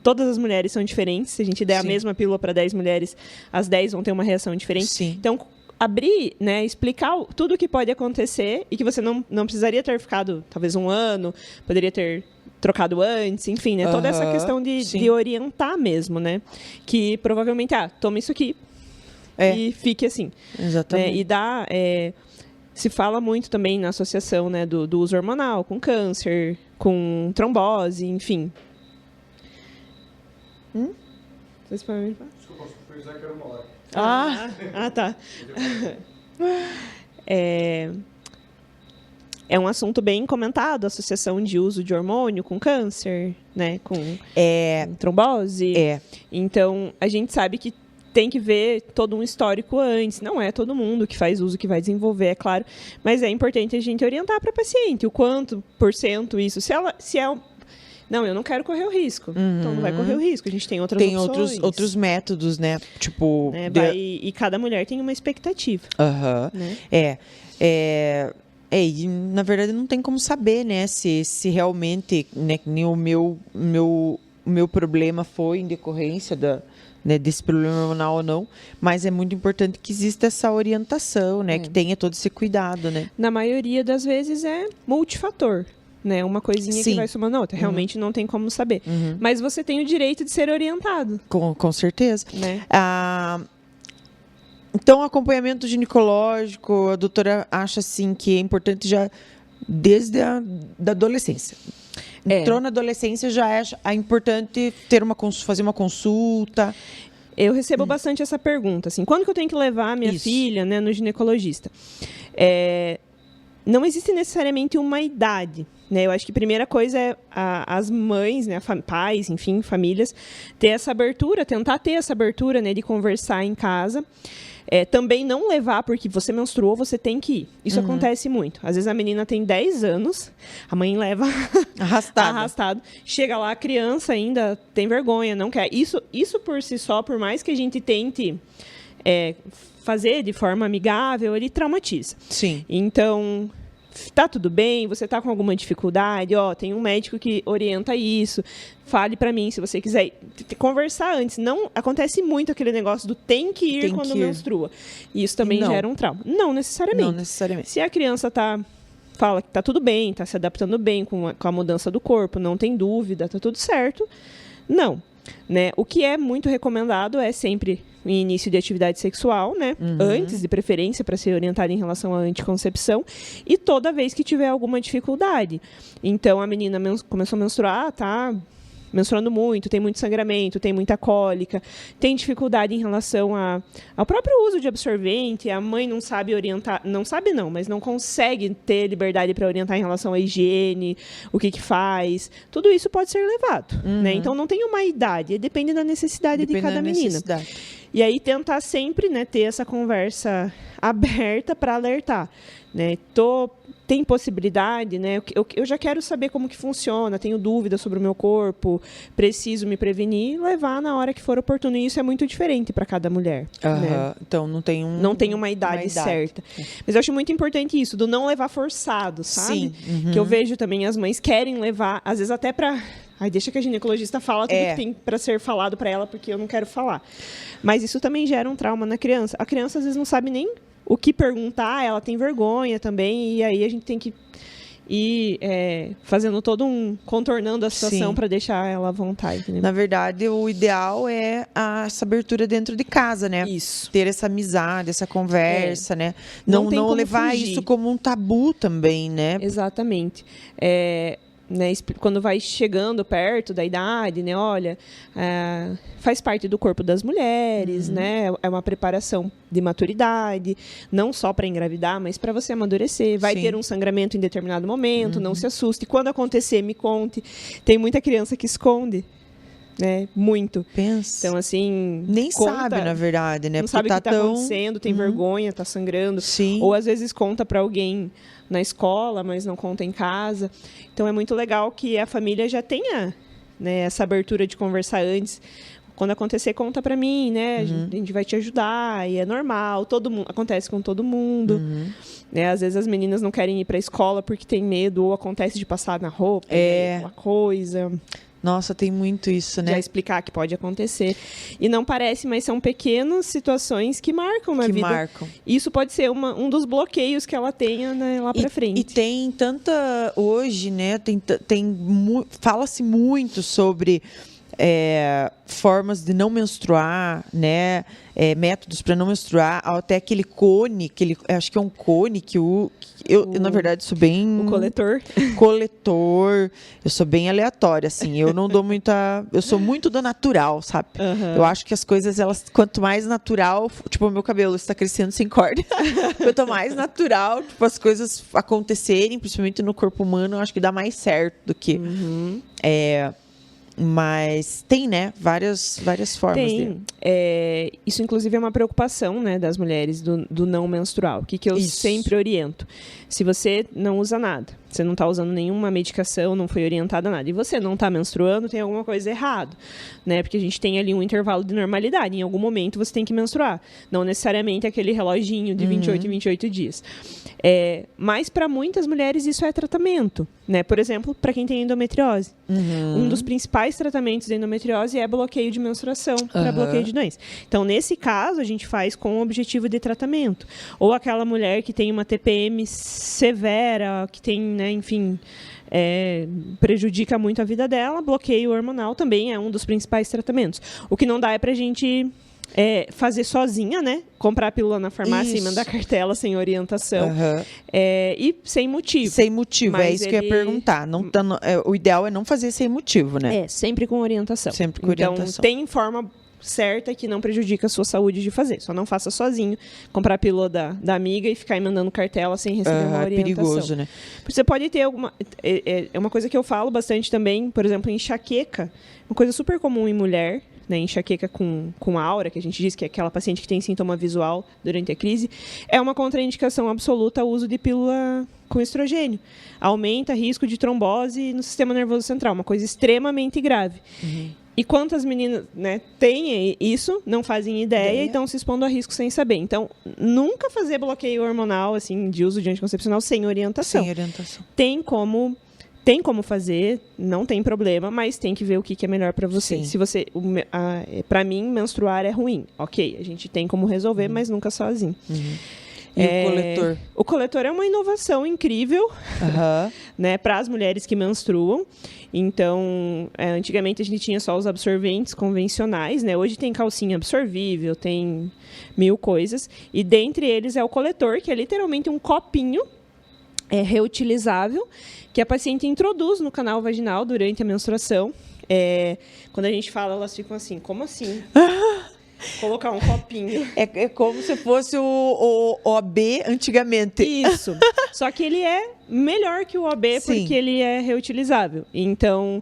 todas as mulheres são diferentes. Se a gente der a mesma pílula para 10 mulheres, as 10 vão ter uma reação diferente. Sim. Então, abrir, né, explicar tudo o que pode acontecer e que você não precisaria ter ficado talvez 1 ano, poderia ter trocado antes, enfim, né? Toda essa questão de orientar mesmo, né? Que provavelmente, toma isso aqui e fique assim. Exatamente. Né? E dá... se fala muito também na associação, né, do uso hormonal com câncer, com trombose, enfim. Vocês podem me falar? Desculpa, foi o Zé que era uma hora. Tá. É um assunto bem comentado, a associação de uso de hormônio com câncer, né, com trombose. Então, a gente sabe que tem que ver todo um histórico antes. Não é todo mundo que faz uso que vai desenvolver, é claro. Mas é importante a gente orientar para a paciente o quanto por cento isso. Não, eu não quero correr o risco. Então, não vai correr o risco. A gente tem outras opções. Tem outros métodos, né? Tipo... E cada mulher tem uma expectativa. Né? E, na verdade, não tem como saber, né? Se realmente, né, nem o meu problema foi em decorrência desse problema hormonal ou não. Mas é muito importante que exista essa orientação, né? Que tenha todo esse cuidado, né? Na maioria das vezes é multifator. Né, uma coisinha que vai somando a outra. Realmente não tem como saber. Mas você tem o direito de ser orientado. Com certeza. Né? Então, acompanhamento ginecológico, a doutora acha assim que é importante já desde a da adolescência. Entrou na adolescência, já é importante fazer uma consulta. Eu recebo bastante essa pergunta. Assim, quando que eu tenho que levar a minha filha, né, no ginecologista? Não existe necessariamente uma idade. Né? Eu acho que a primeira coisa é as mães, né, pais, enfim, famílias, tentar ter essa abertura, né, de conversar em casa. Também não levar, porque você menstruou, você tem que ir. Isso acontece muito. Às vezes a menina tem 10 anos, a mãe leva arrastado. Chega lá, a criança ainda tem vergonha, não quer. Isso por si só, por mais que a gente tente fazer de forma amigável, ele traumatiza. Sim. Então... tá tudo bem, você tá com alguma dificuldade, tem um médico que orienta isso, fale pra mim se você quiser conversar antes. Não acontece muito aquele negócio do tem que ir quando menstrua. E isso também gera um trauma. Não necessariamente. Se a criança fala que tá tudo bem, tá se adaptando bem com a mudança do corpo, não tem dúvida, tá tudo certo, não. Né? O que é muito recomendado é sempre em início de atividade sexual, né? Antes, de preferência, para ser orientada em relação à anticoncepção, e toda vez que tiver alguma dificuldade. Então, a menina começou a menstruar, tá menstruando muito, tem muito sangramento, tem muita cólica, tem dificuldade em relação ao próprio uso de absorvente, a mãe não sabe orientar, mas não consegue ter liberdade para orientar em relação à higiene, o que faz, tudo isso pode ser levado, né? Então não tem uma idade, depende da necessidade de cada menina. E aí tentar sempre, né, ter essa conversa aberta para alertar, né? tem possibilidade, né? Eu já quero saber como que funciona, tenho dúvidas sobre o meu corpo, preciso me prevenir, levar na hora que for oportuno. E isso é muito diferente para cada mulher. Né? Então não tem uma idade certa. Mas eu acho muito importante isso, do não levar forçado, sabe? Sim. Que eu vejo também as mães querem levar, às vezes até para... deixa que a ginecologista fala tudo que tem para ser falado para ela, porque eu não quero falar. Mas isso também gera um trauma na criança. A criança, às vezes, não sabe nem o que perguntar, ela tem vergonha também, e aí a gente tem que ir fazendo contornando a situação para deixar ela à vontade. Né? Na verdade, o ideal é essa abertura dentro de casa, né? Isso. Ter essa amizade, essa conversa, né? Não levar fugir. isso como um tabu também, né? Exatamente. Né, quando vai chegando perto da idade, né, olha, faz parte do corpo das mulheres, né, é uma preparação de maturidade, não só para engravidar, mas para você amadurecer. Vai ter um sangramento em determinado momento, não se assuste. Quando acontecer, me conte. Tem muita criança que esconde. Né? Muito. Pensa. Então, assim... Nem sabe, na verdade, né? Não sabe o que está acontecendo, tem vergonha, está sangrando. Sim. Ou, às vezes, conta para alguém na escola, mas não conta em casa. Então, é muito legal que a família já tenha, né, essa abertura de conversar antes. Quando acontecer, conta para mim, né? A gente vai te ajudar, e é normal. Acontece com todo mundo. Né? Às vezes, as meninas não querem ir para a escola porque tem medo, ou acontece de passar na roupa, uma coisa... Nossa, tem muito isso, né? Já explicar que pode acontecer. E não parece, mas são pequenas situações que marcam na vida. Marcam. Isso pode ser um dos bloqueios que ela tenha, né, lá pra frente. E tem tanta... Hoje, né? Fala-se muito sobre... formas de não menstruar, né? Métodos para não menstruar, até aquele cone, acho que é um cone que eu na verdade sou bem... O coletor. Eu sou bem aleatória, assim, eu não dou eu sou muito do natural, sabe? Eu acho que as coisas, quanto mais natural, tipo, o meu cabelo está crescendo sem corda, quanto mais natural, tipo, as coisas acontecerem, principalmente no corpo humano, eu acho que dá mais certo do que... Mas tem, né? Várias formas. Tem. Isso, inclusive, é uma preocupação, né, das mulheres do não menstrual. O que eu sempre oriento? Se você não usa nada, você não está usando nenhuma medicação, não foi orientada a nada, e você não está menstruando, tem alguma coisa errada, né? Porque a gente tem ali um intervalo de normalidade. Em algum momento você tem que menstruar. Não necessariamente aquele reloginho de 28 em 28 dias. Mas para muitas mulheres isso é tratamento, né? Por exemplo, para quem tem endometriose. Um dos principais tratamentos de endometriose é bloqueio de menstruação para bloqueio de doença. Então, nesse caso, a gente faz com o objetivo de tratamento. Ou aquela mulher que tem uma TPM severa, que tem, né, enfim, prejudica muito a vida dela, bloqueio hormonal também é um dos principais tratamentos. O que não dá é pra gente fazer sozinha, né? Comprar a pílula na farmácia e mandar cartela sem orientação. E sem motivo. Sem motivo, mas é isso que eu ia perguntar. O ideal é não fazer sem motivo, né? Sempre com orientação. Sempre com orientação. Então, tem forma certa que não prejudica a sua saúde de fazer. Só não faça sozinho. Comprar a pílula da amiga e ficar mandando cartela sem receber uma orientação. É perigoso, né? Você pode ter alguma... É uma coisa que eu falo bastante também, por exemplo, enxaqueca. Uma coisa super comum em mulher, né, enxaqueca com aura, que a gente diz que é aquela paciente que tem sintoma visual durante a crise, é uma contraindicação absoluta ao uso de pílula com estrogênio. Aumenta risco de trombose no sistema nervoso central, uma coisa extremamente grave. E quantas meninas, né, têm isso, não fazem ideia e estão se expondo a risco sem saber. Então, nunca fazer bloqueio hormonal, assim, de uso de anticoncepcional sem orientação. Sem orientação. Tem como fazer, não tem problema, mas tem que ver o que é melhor para você. Sim. Se você, para mim, menstruar é ruim. Ok, a gente tem como resolver, mas nunca sozinho. E o coletor? O coletor é uma inovação incrível, né, para as mulheres que menstruam. Então, antigamente a gente tinha só os absorventes convencionais, né? Hoje tem calcinha absorvível, tem 1000 coisas. E dentre eles é o coletor, que é literalmente um copinho reutilizável, que a paciente introduz no canal vaginal durante a menstruação. Quando a gente fala, elas ficam assim, como assim? Colocar um copinho. É como se fosse o OB antigamente. Isso. Só que ele é melhor que o OB porque ele é reutilizável. Então,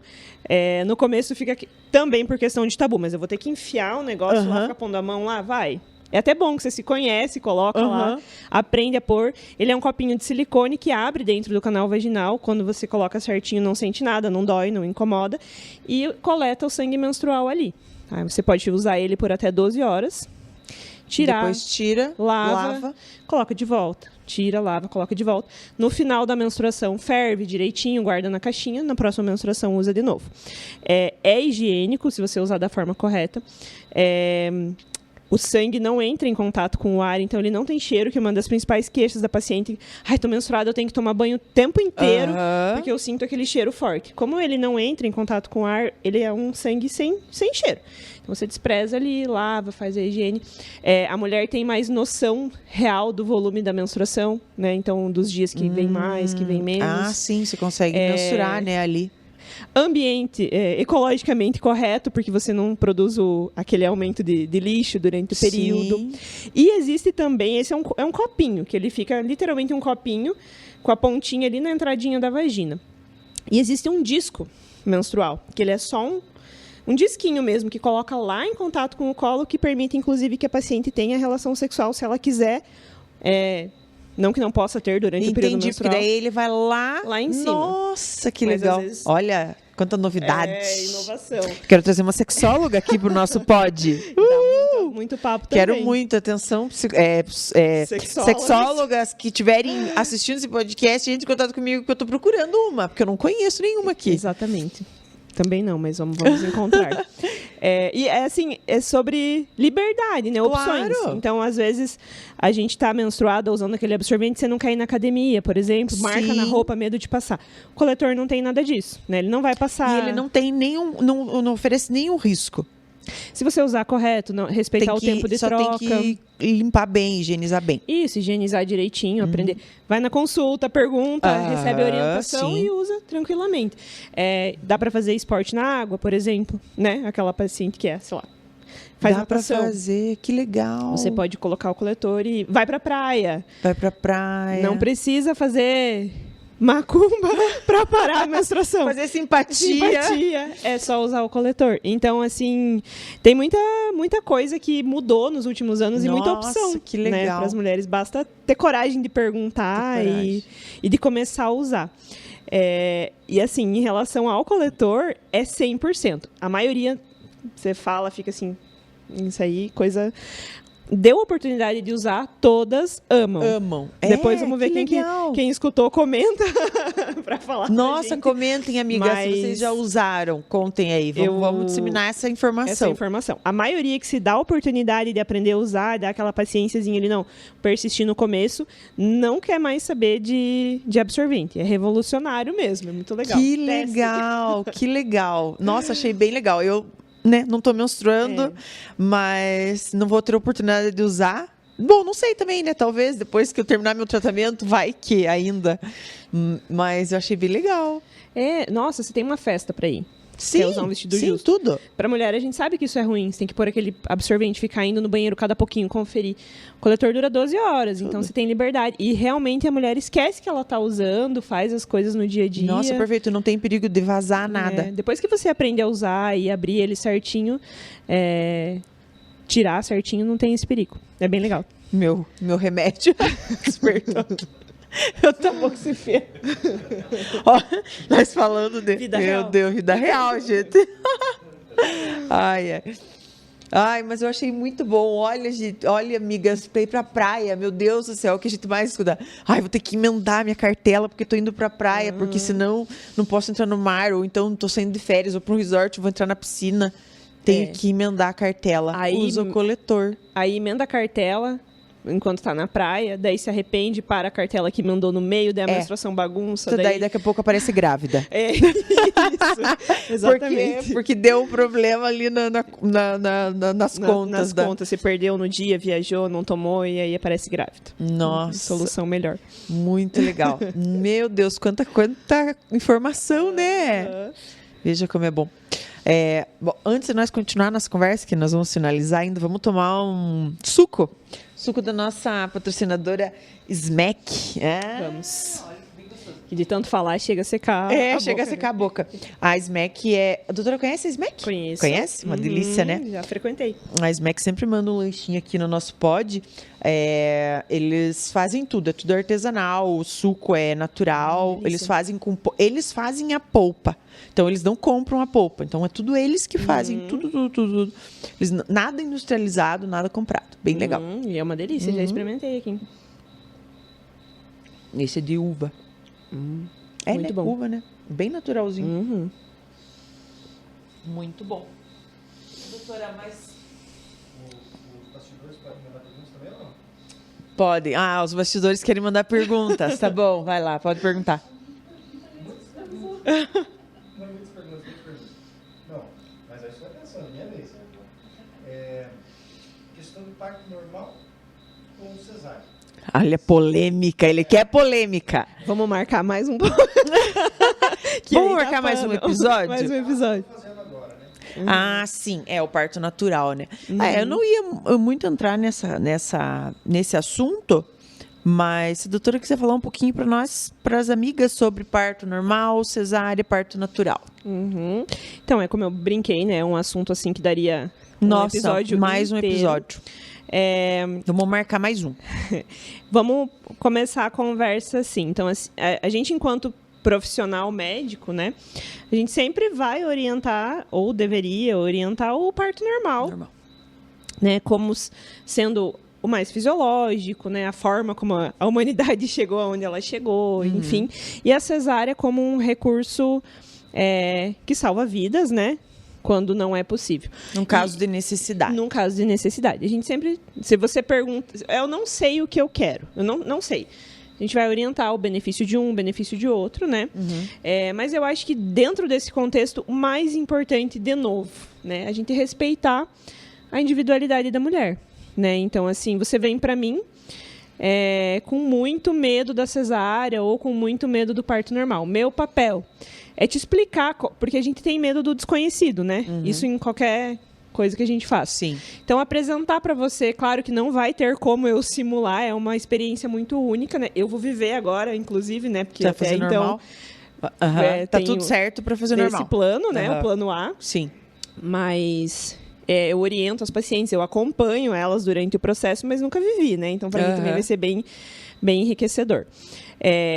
no começo fica também por questão de tabu, mas eu vou ter que enfiar o negócio lá, ficar pondo a mão lá, vai. É até bom que você se conhece, coloca lá, aprende a pôr. Ele é um copinho de silicone que abre dentro do canal vaginal. Quando você coloca certinho, não sente nada, não dói, não incomoda. E coleta o sangue menstrual ali. Aí você pode usar ele por até 12 horas. Tirar, depois tira, lava, coloca de volta. Tira, lava, coloca de volta. No final da menstruação, ferve direitinho, guarda na caixinha. Na próxima menstruação, usa de novo. É higiênico, se você usar da forma correta. O sangue não entra em contato com o ar, então ele não tem cheiro, que é uma das principais queixas da paciente. Ai, tô menstruada, eu tenho que tomar banho o tempo inteiro, porque eu sinto aquele cheiro forte. Como ele não entra em contato com o ar, ele é um sangue sem cheiro. Então você despreza ali, lava, faz a higiene. A mulher tem mais noção real do volume da menstruação, né? Então, dos dias que vem mais, que vem menos. Ah, sim, você consegue mensurar, né, ali. Ambiente ecologicamente correto, porque você não produz aquele aumento de lixo durante o período. Sim. E existe também, esse é um copinho, que ele fica literalmente um copinho com a pontinha ali na entradinha da vagina. E existe um disco menstrual, que ele é só um disquinho mesmo, que coloca lá em contato com o colo, que permite, inclusive, que a paciente tenha relação sexual, se ela quiser. Não que não possa ter durante o período menstrual. Porque daí ele vai lá em cima. Nossa, que Mas, legal. às vezes, olha, quanta novidade. Inovação. Quero trazer uma sexóloga aqui pro nosso pod. Dá muito papo também. Quero muito, atenção, sexólogas que estiverem assistindo esse podcast, entre em contato comigo, que eu tô procurando uma, porque eu não conheço nenhuma aqui. Exatamente. Também não, mas vamos encontrar. É sobre liberdade, né? Opções. Claro. Então, às vezes, a gente tá menstruada usando aquele absorvente, você não quer ir na academia, por exemplo, marca na roupa, medo de passar. O coletor não tem nada disso, né? Ele não vai passar. E ele não tem não oferece nenhum risco. Se você usar correto, respeitar o tempo de troca. Tem que limpar bem, higienizar bem. Isso, higienizar direitinho, aprender. Vai na consulta, pergunta, recebe a orientação e usa tranquilamente. Dá para fazer esporte na água, por exemplo, né? Aquela paciente que sei lá, faz natação. Dá pra fazer, que legal. Você pode colocar o coletor e vai pra praia. Vai pra praia. Não precisa fazer macumba para parar a menstruação. Fazer simpatia. É só usar o coletor. Então, assim, tem muita coisa que mudou nos últimos anos. Nossa, e muita opção. Que legal. Né, para as mulheres. Basta ter coragem de perguntar e de começar a usar. E assim, em relação ao coletor, é 100%. A maioria, você fala, fica assim, isso aí, coisa... Deu a oportunidade de usar, todas amam. Depois vamos ver quem escutou, comenta para falar. Nossa, comentem, amigas, se vocês já usaram. Contem aí, vamos disseminar essa informação. A maioria que se dá a oportunidade de aprender a usar, dá aquela paciênciazinha ali, não, persistir no começo, não quer mais saber de absorvente. É revolucionário mesmo, é muito legal. Que legal. Nossa, achei bem legal. Eu não tô menstruando, mas não vou ter oportunidade de usar. Bom, não sei também, né? Talvez depois que eu terminar meu tratamento, vai que ainda. Mas eu achei bem legal. Nossa, você tem uma festa pra ir. Sim, quer usar um vestido justo. Tudo. Pra mulher, a gente sabe que isso é ruim. Você tem que pôr aquele absorvente, ficar indo no banheiro cada pouquinho, conferir. O coletor dura 12 horas, então você tem liberdade. E realmente a mulher esquece que ela tá usando, faz as coisas no dia a dia. Nossa, perfeito. Não tem perigo de vazar nada. Depois que você aprende a usar e abrir ele certinho, tirar certinho, não tem esse perigo. É bem legal. Meu remédio. Despertou. Eu tô um pouco se feio. Ó, nós falando de vida real. Meu Deus, vida real, gente. Ai, mas eu achei muito bom. Olha, gente, amigas, pra ir pra praia, meu Deus do céu, o que a gente mais escuta. Ai, vou ter que emendar minha cartela porque tô indo pra praia, porque senão não posso entrar no mar, ou então tô saindo de férias, ou pra um resort, vou entrar na piscina. Tenho que emendar a cartela. Usa o coletor. Aí emenda a cartela enquanto tá na praia, daí se arrepende, para a cartela que mandou no meio, daí a menstruação bagunça. Daí daqui a pouco aparece grávida. Isso, exatamente. Porque deu um problema ali nas contas. Nas contas, você perdeu no dia, viajou, não tomou e aí aparece grávida. Nossa. Solução melhor. Muito legal. Meu Deus, quanta informação, né? Veja como é bom. Bom, antes de nós continuar nossa conversa, que nós vamos finalizar ainda, vamos tomar um suco. Suco da nossa patrocinadora Smack. Vamos. Que de tanto falar, chega a secar Chega a secar a boca. A Smack é... A doutora conhece a Smack? Conheço. Conhece? Uma delícia, né? Já frequentei. A Smack sempre manda um lanchinho aqui no nosso pod. Eles fazem tudo, é tudo artesanal, o suco é natural. Eles fazem a polpa. Então, eles não compram a polpa. Então, é tudo eles que fazem, tudo. Eles, nada industrializado, nada comprado. Bem legal. E é uma delícia, já experimentei aqui. Esse é de uva. Muito né? bom. Uva, né? Bem naturalzinho. Muito bom. Doutora, mas... Os bastidores podem mandar perguntas também ou não? Podem. Os bastidores querem mandar perguntas. Tá bom, vai lá, pode perguntar. Muitas perguntas. Não, mas aí você vai pensando, minha vez. Questão do parto normal ou cesárea? Olha, polêmica. Ele quer polêmica. Vamos marcar mais um Vamos marcar mais um episódio? Mais um episódio. Fazendo agora, né? Sim. É o parto natural, né? Eu não ia muito entrar nesse assunto, mas se a doutora quiser falar um pouquinho para nós, para as amigas, sobre parto normal, cesárea, parto natural. Então, como eu brinquei, né? É um assunto assim que daria Nossa, episódio mais inteiro. um episódio. Vamos marcar mais um. Vamos começar a conversa assim. Então, a gente, enquanto profissional médico, né? A gente sempre vai orientar, ou deveria orientar, o parto normal. Né? Como sendo o mais fisiológico, né? A forma como a humanidade chegou aonde ela chegou, enfim. E a cesárea como um recurso que salva vidas, né? Quando não é possível. Num caso de necessidade. Num caso de necessidade. A gente sempre... Se você pergunta... Eu não sei o que eu quero. Eu não sei. A gente vai orientar o benefício de um, o benefício de outro, né? Mas eu acho que dentro desse contexto, o mais importante, de novo, né? A gente respeitar a individualidade da mulher, né? Então, assim, você vem para mim com muito medo da cesárea ou com muito medo do parto normal. Meu papel é te explicar, porque a gente tem medo do desconhecido, né? Isso em qualquer coisa que a gente faz. Sim. Então, apresentar para você, claro que não vai ter como eu simular, é uma experiência muito única, né? Eu vou viver agora, inclusive, né? Porque até então... normal? Tá tudo certo para fazer normal. Esse plano, né? O plano A. Sim. Mas... eu oriento as pacientes, eu acompanho elas durante o processo, mas nunca vivi, né? Então, para mim também vai ser bem enriquecedor.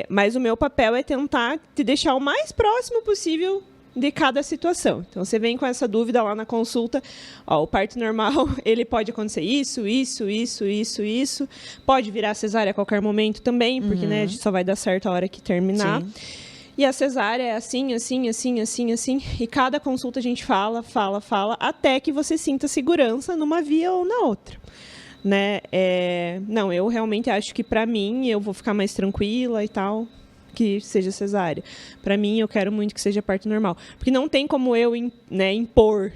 Mas o meu papel é tentar te deixar o mais próximo possível de cada situação. Então, você vem com essa dúvida lá na consulta, o parto normal, ele pode acontecer isso. Pode virar cesárea a qualquer momento também, porque né, a gente só vai dar certo a hora que terminar. Sim. E a cesárea é assim. E cada consulta a gente fala, até que você sinta segurança numa via ou na outra. Né? Não, eu realmente acho que para mim eu vou ficar mais tranquila e tal, que seja cesárea. Para mim, eu quero muito que seja parto normal. Porque não tem como eu impor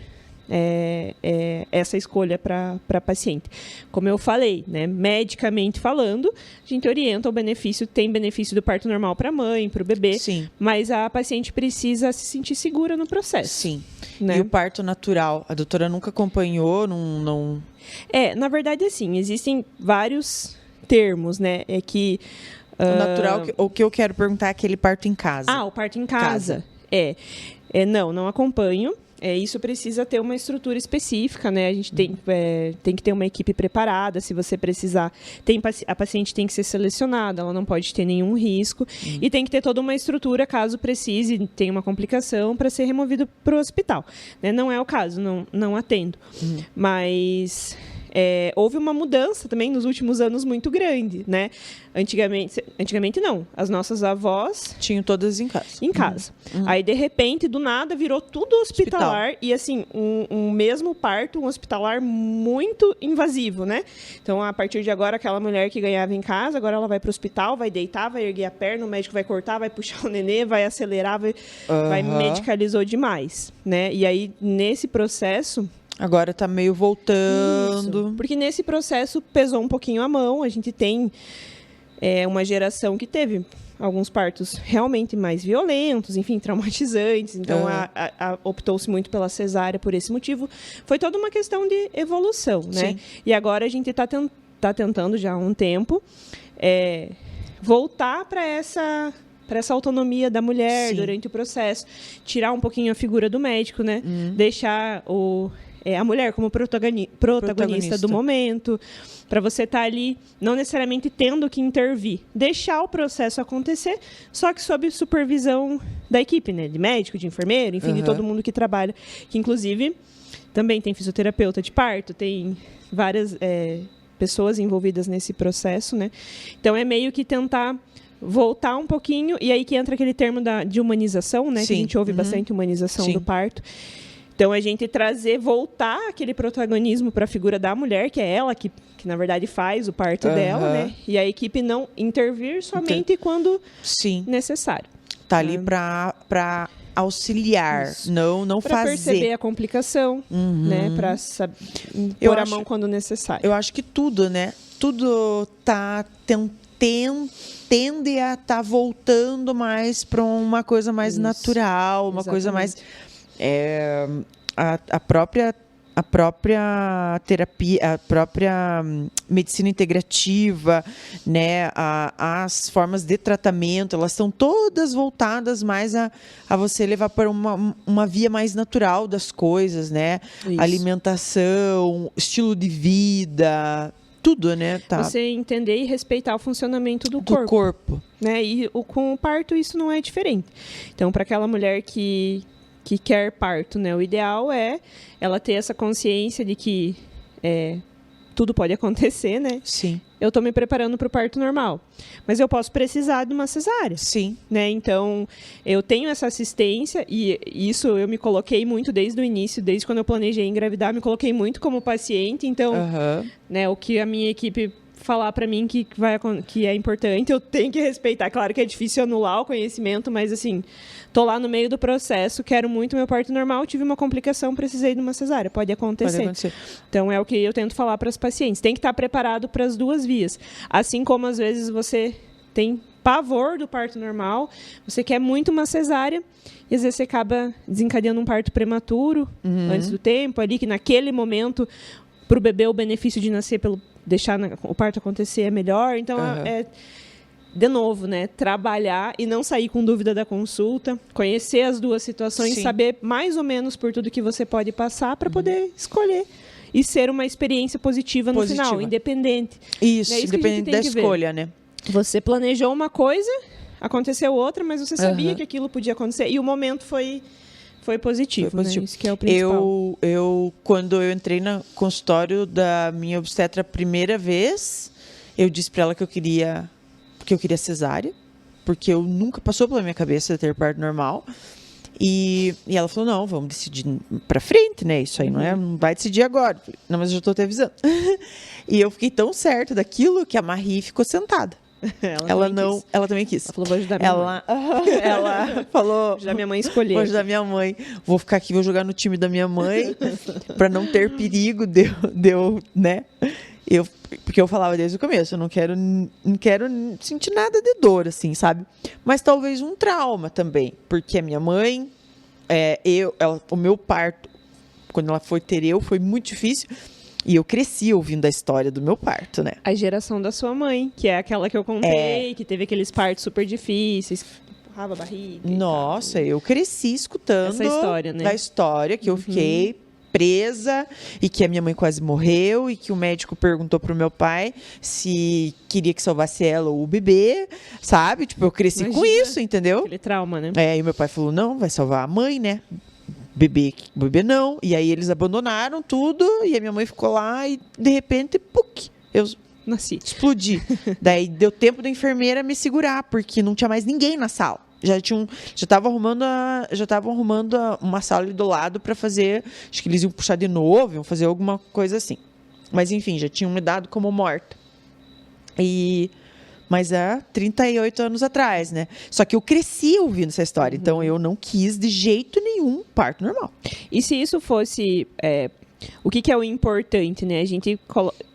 essa escolha para a paciente. Como eu falei, né, medicamente falando, a gente orienta o benefício, tem benefício do parto normal para a mãe, para o bebê, Sim. Mas a paciente precisa se sentir segura no processo. Sim. Né? E o parto natural? A doutora nunca acompanhou? Não... Na verdade, assim, existem vários termos, né? O natural, o que eu quero perguntar é aquele parto em casa. O parto em casa. Não acompanho. Isso precisa ter uma estrutura específica, né? A gente tem que ter uma equipe preparada, se você precisar. A paciente tem que ser selecionada, ela não pode ter nenhum risco. E tem que ter toda uma estrutura, caso precise, tem uma complicação, para ser removido para o hospital. Né? Não é o caso, não atendo. Mas... houve uma mudança também nos últimos anos muito grande, né? Antigamente não. As nossas avós... Tinham todas em casa. Em casa. Aí, de repente, do nada, virou tudo hospitalar. E, assim, um mesmo parto, um hospitalar muito invasivo, né? Então, a partir de agora, aquela mulher que ganhava em casa, agora ela vai para o hospital, vai deitar, vai erguer a perna, o médico vai cortar, vai puxar o nenê, vai acelerar, vai medicalizou demais, né? E aí, nesse processo... Agora está meio voltando. Isso, porque nesse processo pesou um pouquinho a mão. A gente tem uma geração que teve alguns partos realmente mais violentos, enfim, traumatizantes. Então, optou-se muito pela cesárea por esse motivo. Foi toda uma questão de evolução, né? Sim. E agora a gente está tentando já há um tempo voltar para essa autonomia da mulher Sim. durante o processo, tirar um pouquinho a figura do médico, né? Deixar a mulher como protagonista do momento, para você estar ali, não necessariamente tendo que intervir, deixar o processo acontecer, só que sob supervisão da equipe, né? De médico, de enfermeiro, enfim, de todo mundo que trabalha, que inclusive também tem fisioterapeuta de parto, tem várias pessoas envolvidas nesse processo, né? Então é meio que tentar voltar um pouquinho, e aí que entra aquele termo de humanização, né? Sim. Que a gente ouve bastante humanização Sim. do parto. Então, a gente voltar aquele protagonismo para a figura da mulher, que é ela que na verdade faz o parto dela, né? E a equipe não intervir somente quando Sim. necessário. Tá ali para auxiliar, não Para fazer. perceber a complicação, né? Para Eu pôr a acho- mão quando necessário. Eu acho que tudo, né? Tudo tá tende a estar voltando mais para uma coisa mais Isso. natural, uma coisa mais a própria terapia, a própria medicina integrativa, né, as formas de tratamento, elas estão todas voltadas mais a você levar para uma via mais natural das coisas, né? Isso. Alimentação, estilo de vida, tudo, né? Tá. Você entender e respeitar o funcionamento do Do corpo. né? E com o parto isso não é diferente. Então, para aquela mulher que quer parto, né? O ideal é ela ter essa consciência de que tudo pode acontecer, né? Sim. Eu estou me preparando para o parto normal, mas eu posso precisar de uma cesárea, Sim. né? Então, eu tenho essa assistência e isso eu me coloquei muito desde o início, desde quando eu planejei engravidar, me coloquei muito como paciente. Então, né? O que a minha equipe falar para mim que é importante, eu tenho que respeitar. Claro que é difícil anular o conhecimento, mas assim, tô lá no meio do processo, quero muito meu parto normal, tive uma complicação, precisei de uma cesárea, pode acontecer. Então é o que eu tento falar para as pacientes, tem que estar preparado para as duas vias. Assim como às vezes você tem pavor do parto normal, você quer muito uma cesárea, e às vezes você acaba desencadeando um parto prematuro antes do tempo, ali que naquele momento para o bebê o benefício de nascer deixar o parto acontecer é melhor. Então, de novo, né? Trabalhar e não sair com dúvida da consulta, conhecer as duas situações, Sim. saber mais ou menos por tudo que você pode passar para poder escolher e ser uma experiência positiva no final, independente. Isso, É isso que a gente independente tem da que ver. escolha, né? Você planejou uma coisa, aconteceu outra, mas você sabia que aquilo podia acontecer e o momento foi positivo, né? Isso que é o principal. Eu quando eu entrei no consultório da minha obstetra a primeira vez, eu disse para ela que eu queria cesárea, porque eu nunca passou pela minha cabeça ter parto normal. E ela falou, não, vamos decidir para frente, né? Isso aí não vai decidir agora. Falei, não, mas eu já estou te avisando. E eu fiquei tão certa daquilo que a Marie ficou sentada. Ela também quis. Ela falou, vou ajudar minha mãe. Ela falou, Vou ajudar minha mãe a escolher. vou ajudar minha mãe. Vou ficar aqui, vou jogar no time da minha mãe para não ter perigo deu, né? Porque eu falava desde o começo, eu não quero sentir nada de dor, assim, sabe? Mas talvez um trauma também, porque a minha mãe, o meu parto, quando ela foi ter foi muito difícil. E eu cresci ouvindo a história do meu parto, né? A geração da sua mãe, que é aquela que eu contei, que teve aqueles partos super difíceis, empurrava a barriga. Nossa, eu cresci escutando essa história, né? Da história que eu fiquei presa e que a minha mãe quase morreu e que o médico perguntou pro meu pai se queria que salvasse ela ou o bebê, sabe? Tipo, eu cresci com isso, entendeu? Aquele trauma, né? E meu pai falou, não, vai salvar a mãe, né? Bebê não. E aí eles abandonaram tudo e a minha mãe ficou lá e de repente, eu nasci. Explodi. Daí deu tempo da enfermeira me segurar, porque não tinha mais ninguém na sala. Já estavam arrumando uma sala ali do lado para fazer, acho que eles iam puxar de novo, iam fazer alguma coisa assim. Mas enfim, já tinham me dado como morta. Mas há 38 anos atrás, né? Só que eu cresci ouvindo essa história, então eu não quis de jeito nenhum parto normal. E se isso fosse... o que é o importante, né? A gente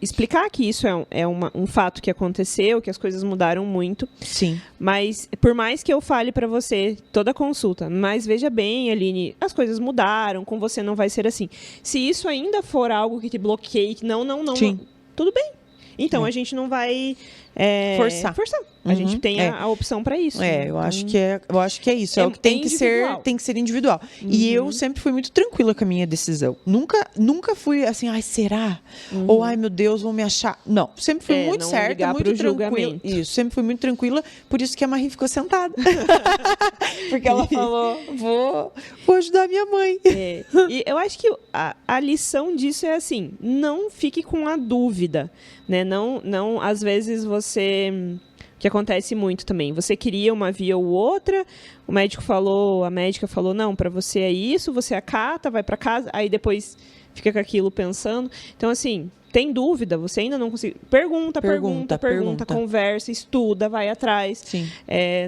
explicar que isso é um fato que aconteceu, que as coisas mudaram muito. Sim. Mas, por mais que eu fale para você toda a consulta, mas veja bem, Aline, as coisas mudaram, com você não vai ser assim. Se isso ainda for algo que te bloqueie, que não, Sim. tudo bem. Então, a gente não vai Forçar. A gente tem a opção para isso. né? Eu acho que é isso. É o que tem que ser individual. E eu sempre fui muito tranquila com a minha decisão. Nunca fui assim, ai, será? Ou ai, meu Deus, vão me achar. Não, sempre fui muito não certa, ligar muito pro tranquila. julgamento. Isso, sempre fui muito tranquila, por isso que a Marie ficou sentada. Porque ela falou, vou ajudar minha mãe. E eu acho que a lição disso é assim, não fique com a dúvida, né? Não, às vezes você... que acontece muito também. Você queria uma via ou outra, a médica falou, não, para você é isso, você acata, vai para casa, aí depois fica com aquilo pensando. Então, assim, tem dúvida, você ainda não conseguiu... Pergunta, conversa, estuda, vai atrás. Sim.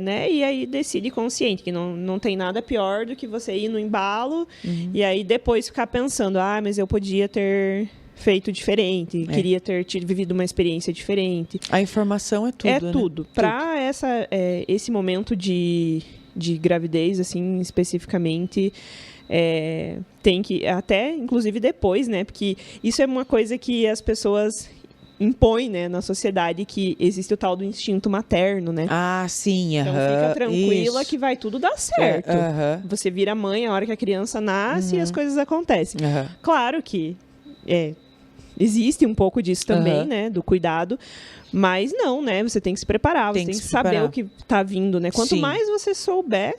Né? E aí decide consciente, que não tem nada pior do que você ir no embalo e aí depois ficar pensando, mas eu podia ter... feito diferente, queria ter vivido uma experiência diferente. A informação é tudo, É né? tudo. Para esse momento de gravidez, assim, especificamente, tem que, até inclusive depois, né? Porque isso é uma coisa que as pessoas impõem, né, na sociedade, que existe o tal do instinto materno, né? Ah, sim, Então fica tranquila que vai tudo dar certo. Você vira mãe a hora que a criança nasce e as coisas acontecem. Claro que existe um pouco disso também, né? Do cuidado. Mas não, né? Você tem que se preparar, você tem que saber o que está vindo, né? Quanto mais você souber,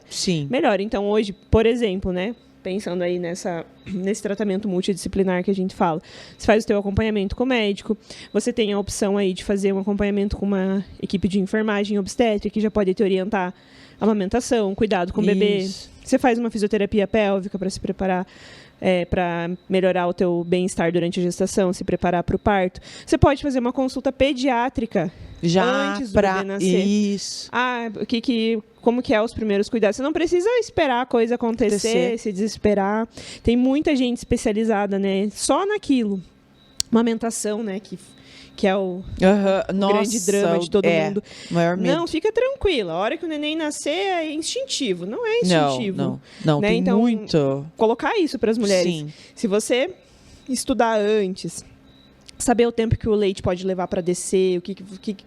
melhor. Então, hoje, por exemplo, né? Pensando aí nesse tratamento multidisciplinar que a gente fala. Você faz o teu acompanhamento com o médico, você tem a opção aí de fazer um acompanhamento com uma equipe de enfermagem obstétrica que já pode te orientar a amamentação, cuidado com o bebê. Você faz uma fisioterapia pélvica para se preparar, para melhorar o teu bem-estar durante a gestação, se preparar para o parto. Você pode fazer uma consulta pediátrica já antes do bebê nascer. Isso. Como que é os primeiros cuidados. Você não precisa esperar a coisa acontecer, se desesperar. Tem muita gente especializada, né? Só naquilo. Amamentação, né? Que é o grande drama de todo mundo. Maior medo. Não, fica tranquila. A hora que o neném nascer é instintivo. Não é instintivo. Não, né? tem então, muito. Colocar isso para as mulheres. Sim. Se você estudar antes, saber o tempo que o leite pode levar para descer,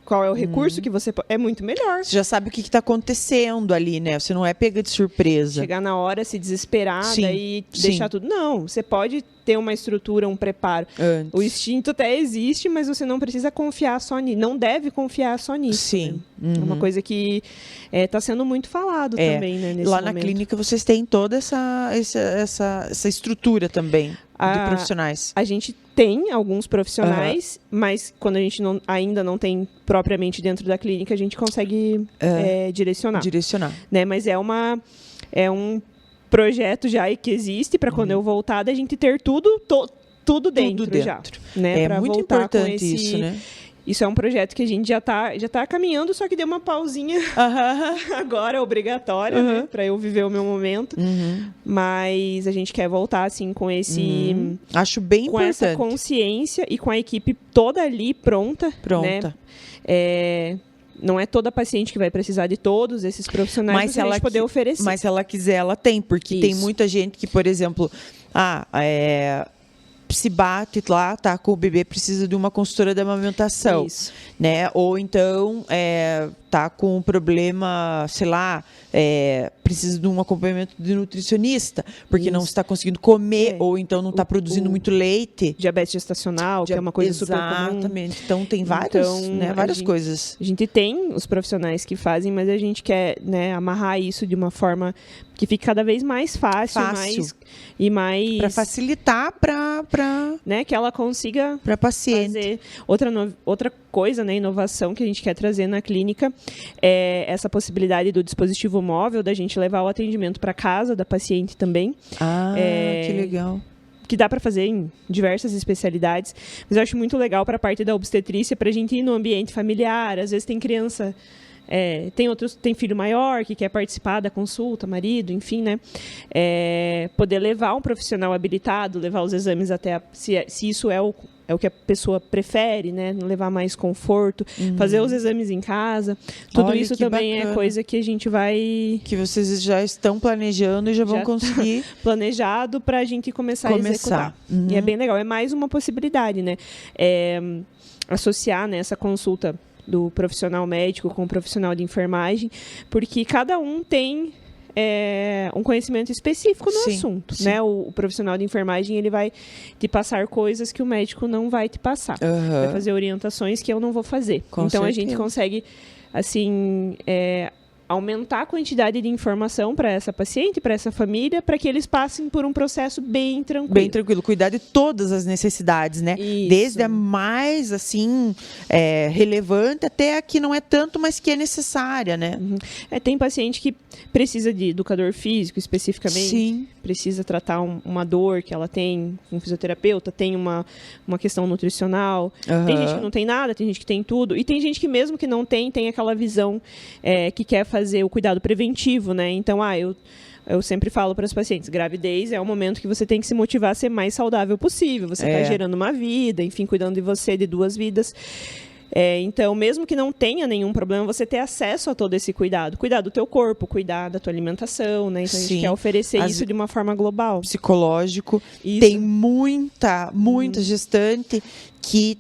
qual é o recurso que você... É muito melhor. Você já sabe o que está acontecendo ali, né? Você não é pega de surpresa. Chegar na hora, se desesperar, daí deixar tudo... Não, você pode ter uma estrutura, um preparo. Antes. O instinto até existe, mas você não precisa confiar só nisso. Não deve confiar só nisso. Sim. Né? É uma coisa que está sendo muito falado também, né? Nesse Lá momento. na clínica vocês têm toda essa estrutura também de profissionais. A gente tem alguns profissionais, mas quando a gente ainda não tem propriamente dentro da clínica, a gente consegue direcionar. Né? Mas é um projeto já que existe para quando eu voltar, da gente ter tudo dentro já. Né? É muito importante isso, né? Isso é um projeto que a gente já tá caminhando, só que deu uma pausinha agora, obrigatória, né? Para eu viver o meu momento. Mas a gente quer voltar, assim, com esse... Acho bem com importante. essa consciência e com a equipe toda ali pronta. Né? Não é toda paciente que vai precisar de todos esses profissionais, mas a gente poder oferecer. Mas se ela quiser, ela tem. Porque tem muita gente que, por exemplo... se bate lá, tá com o bebê, precisa de uma consultora de amamentação, né? Ou então tá com um problema, sei lá, precisa de um acompanhamento de nutricionista, porque não está conseguindo comer, ou então não está produzindo muito leite. Diabetes gestacional, que é uma coisa super comum. Exatamente. Então tem várias coisas. A gente tem os profissionais que fazem, mas a gente quer, né, amarrar isso de uma forma que fique cada vez mais fácil. Mais para facilitar né, que ela consiga para paciente. Fazer outra coisa, né, inovação que a gente quer trazer na clínica é essa possibilidade do dispositivo móvel, da gente levar o atendimento para casa da paciente também. Que legal. Que dá para fazer em diversas especialidades, mas eu acho muito legal para a parte da obstetrícia, para a gente ir no ambiente familiar. Às vezes tem criança, tem filho maior que quer participar da consulta, marido, enfim, né? Poder levar um profissional habilitado, levar os exames até se isso é o que a pessoa prefere, né? Levar mais conforto, fazer os exames em casa. Tudo isso também bacana. É coisa que a gente vai... Que vocês já estão planejando e já vão conseguir... planejado para a gente começar a executar. E é bem legal. É mais uma possibilidade, né? Associar, né, essa consulta do profissional médico com o profissional de enfermagem, porque cada um tem um conhecimento específico no assunto, né? O profissional de enfermagem, ele vai te passar coisas que o médico não vai te passar. Vai fazer orientações que eu não vou fazer. Com então, certeza. a gente consegue, assim, aumentar a quantidade de informação para essa paciente, para essa família, para que eles passem por um processo bem tranquilo. Bem tranquilo, cuidar de todas as necessidades, né? Isso. Desde a mais, assim, relevante até a que não é tanto, mas que é necessária, né? Tem paciente que precisa de educador físico, especificamente. Sim. Precisa tratar uma dor que ela tem com um fisioterapeuta, tem uma questão nutricional. Tem gente que não tem nada, tem gente que tem tudo. E tem gente que mesmo que não tem aquela visão que quer fazer o cuidado preventivo, né? Então, eu sempre falo para os pacientes, gravidez é o momento que você tem que se motivar a ser mais saudável possível. Você está gerando uma vida, enfim, cuidando de você, de 2 vidas. Então, mesmo que não tenha nenhum problema, você ter acesso a todo esse cuidado. Cuidar do teu corpo, cuidar da tua alimentação, né? Então, a gente quer oferecer isso de uma forma global. Psicológico. Isso. Tem muita gestante que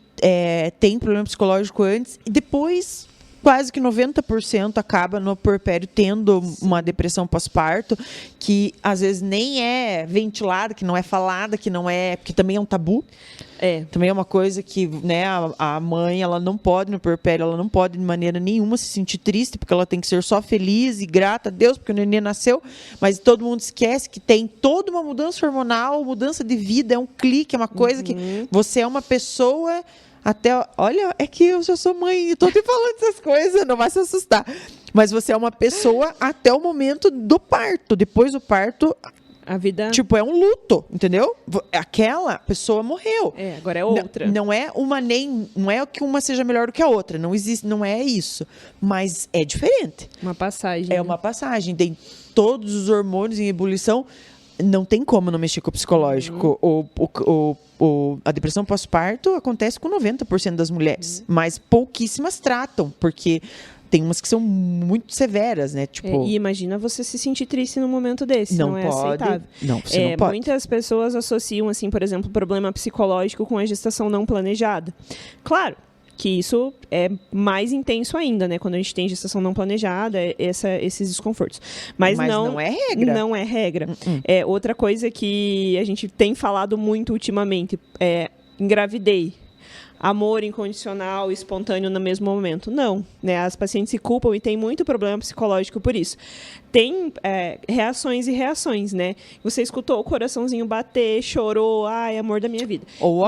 tem problema psicológico antes e depois quase que 90% acaba no puerpério tendo uma depressão pós-parto, que às vezes nem é ventilada, que não é falada, que não é... Porque também é um tabu. Também é uma coisa que, né, a mãe, ela não pode, no puerpério, ela não pode de maneira nenhuma se sentir triste, porque ela tem que ser só feliz e grata a Deus, porque o neném nasceu, mas todo mundo esquece que tem toda uma mudança hormonal, mudança de vida, é um clique, é uma coisa que você é uma pessoa... Olha, é que eu já sou mãe e tô te falando essas coisas, não vai se assustar. Mas você é uma pessoa até o momento do parto. Depois do parto, a vida... Tipo, é um luto, entendeu? Aquela pessoa morreu. Agora é outra. Não é que uma seja melhor do que a outra. Não existe, não é isso. Mas é diferente. Uma passagem. É uma passagem. Tem todos os hormônios em ebulição. Não tem como não mexer com o psicológico. A depressão pós-parto acontece com 90% das mulheres, mas pouquíssimas tratam, porque tem umas que são muito severas, né? Tipo, e imagina você se sentir triste num momento desse, não é pode, aceitável. Não, você não pode. Muitas pessoas associam, assim, por exemplo, problema psicológico com a gestação não planejada. Claro que isso é mais intenso ainda, né? Quando a gente tem gestação não planejada, esses desconfortos. Mas não é regra. Não é regra. Outra coisa que a gente tem falado muito ultimamente é engravidei. Amor incondicional, espontâneo no mesmo momento. Não, né? As pacientes se culpam e tem muito problema psicológico por isso. Tem reações e reações, né? Você escutou o coraçãozinho bater, chorou, ai, amor da minha vida. Ou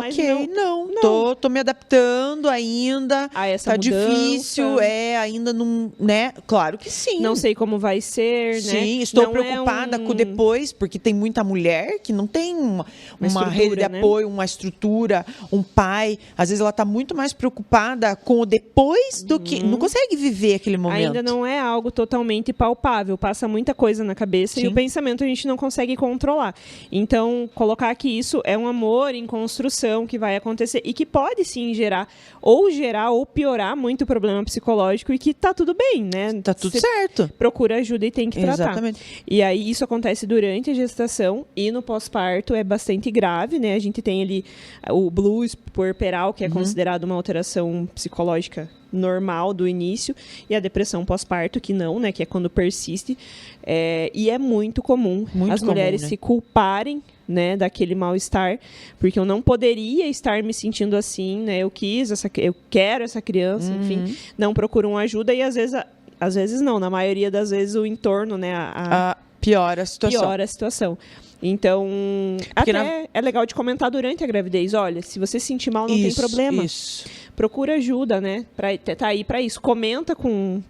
não. Tô me adaptando ainda, a essa tá mudança. Difícil, ainda não, né? Claro que sim. Não sei como vai ser, né? Sim, estou preocupada com depois, porque tem muita mulher que não tem uma rede de apoio, uma estrutura, um pai, às vezes ela está muito mais preocupada com o depois do que... Não consegue viver aquele momento. Ainda não é algo totalmente palpável. Passa muita coisa na cabeça. Sim. E o pensamento a gente não consegue controlar. Então, colocar que isso é um amor em construção que vai acontecer e que pode, sim, gerar ou piorar muito o problema psicológico e que tá tudo bem, né? Tá tudo certo. Procura ajuda e tem que tratar. Exatamente. E aí, isso acontece durante a gestação e no pós-parto é bastante grave, né? A gente tem ali o blues puerperal, que é considerado uma alteração psicológica normal do início, e a depressão pós-parto, que não, né? Que é quando persiste. E é muito comum as mulheres se culparem, né, daquele mal-estar, porque eu não poderia estar me sentindo assim, né? Eu quero essa criança, enfim, não procuram ajuda e às vezes não, na maioria das vezes o entorno, né, piora a situação. Então, é legal de comentar durante a gravidez. Olha, se você se sentir mal, não tem problema. Procura ajuda, né? Tá aí para isso. Comenta com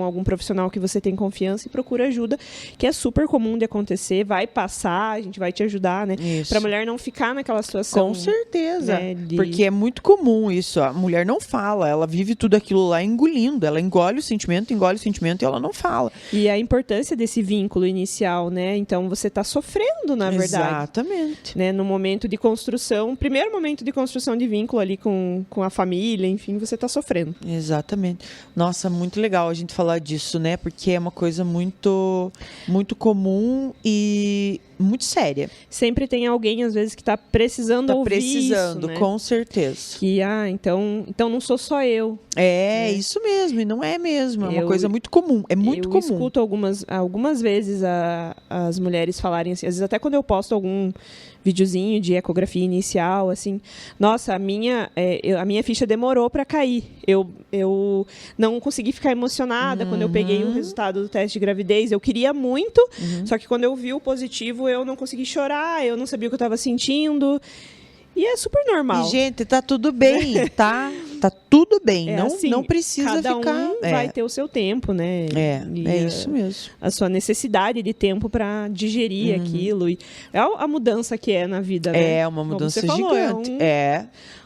algum profissional que você tem confiança e procura ajuda, que é super comum de acontecer. Vai passar, a gente vai te ajudar, né? Para a mulher não ficar naquela situação. Com certeza. Né, porque é muito comum isso. A mulher não fala, ela vive tudo aquilo lá engolindo. Ela engole o sentimento e ela não fala. E a importância desse vínculo inicial, né? Então, você tá sofrendo sofrendo, na verdade. Exatamente. Né, no momento de construção, primeiro momento de construção de vínculo ali com a família, enfim, você está sofrendo. Exatamente. Nossa, muito legal a gente falar disso, né? Porque é uma coisa muito, muito comum e muito séria. Sempre tem alguém, às vezes, que está precisando ouvir precisando, isso, né? com certeza. Que, então não sou só eu. É, isso mesmo, e não é mesmo. É uma Eu- coisa muito comum. É muito eu comum. escuto algumas vezes as mulheres falarem assim, às vezes até quando eu posto algum videozinho de ecografia inicial, assim, nossa, a minha ficha demorou para cair. Eu não consegui ficar emocionada quando eu peguei o resultado do teste de gravidez. Eu queria muito, só que quando eu vi o positivo, eu não consegui chorar, eu não sabia o que eu estava sentindo. E é super normal. E, gente, tá tudo bem, tá? Tá tudo bem. É assim, não precisa cada ficar. um vai ter o seu tempo, né? E É isso mesmo. a sua necessidade de tempo para digerir aquilo. E é a mudança que é na vida, né? É uma Como mudança você falou, gigante.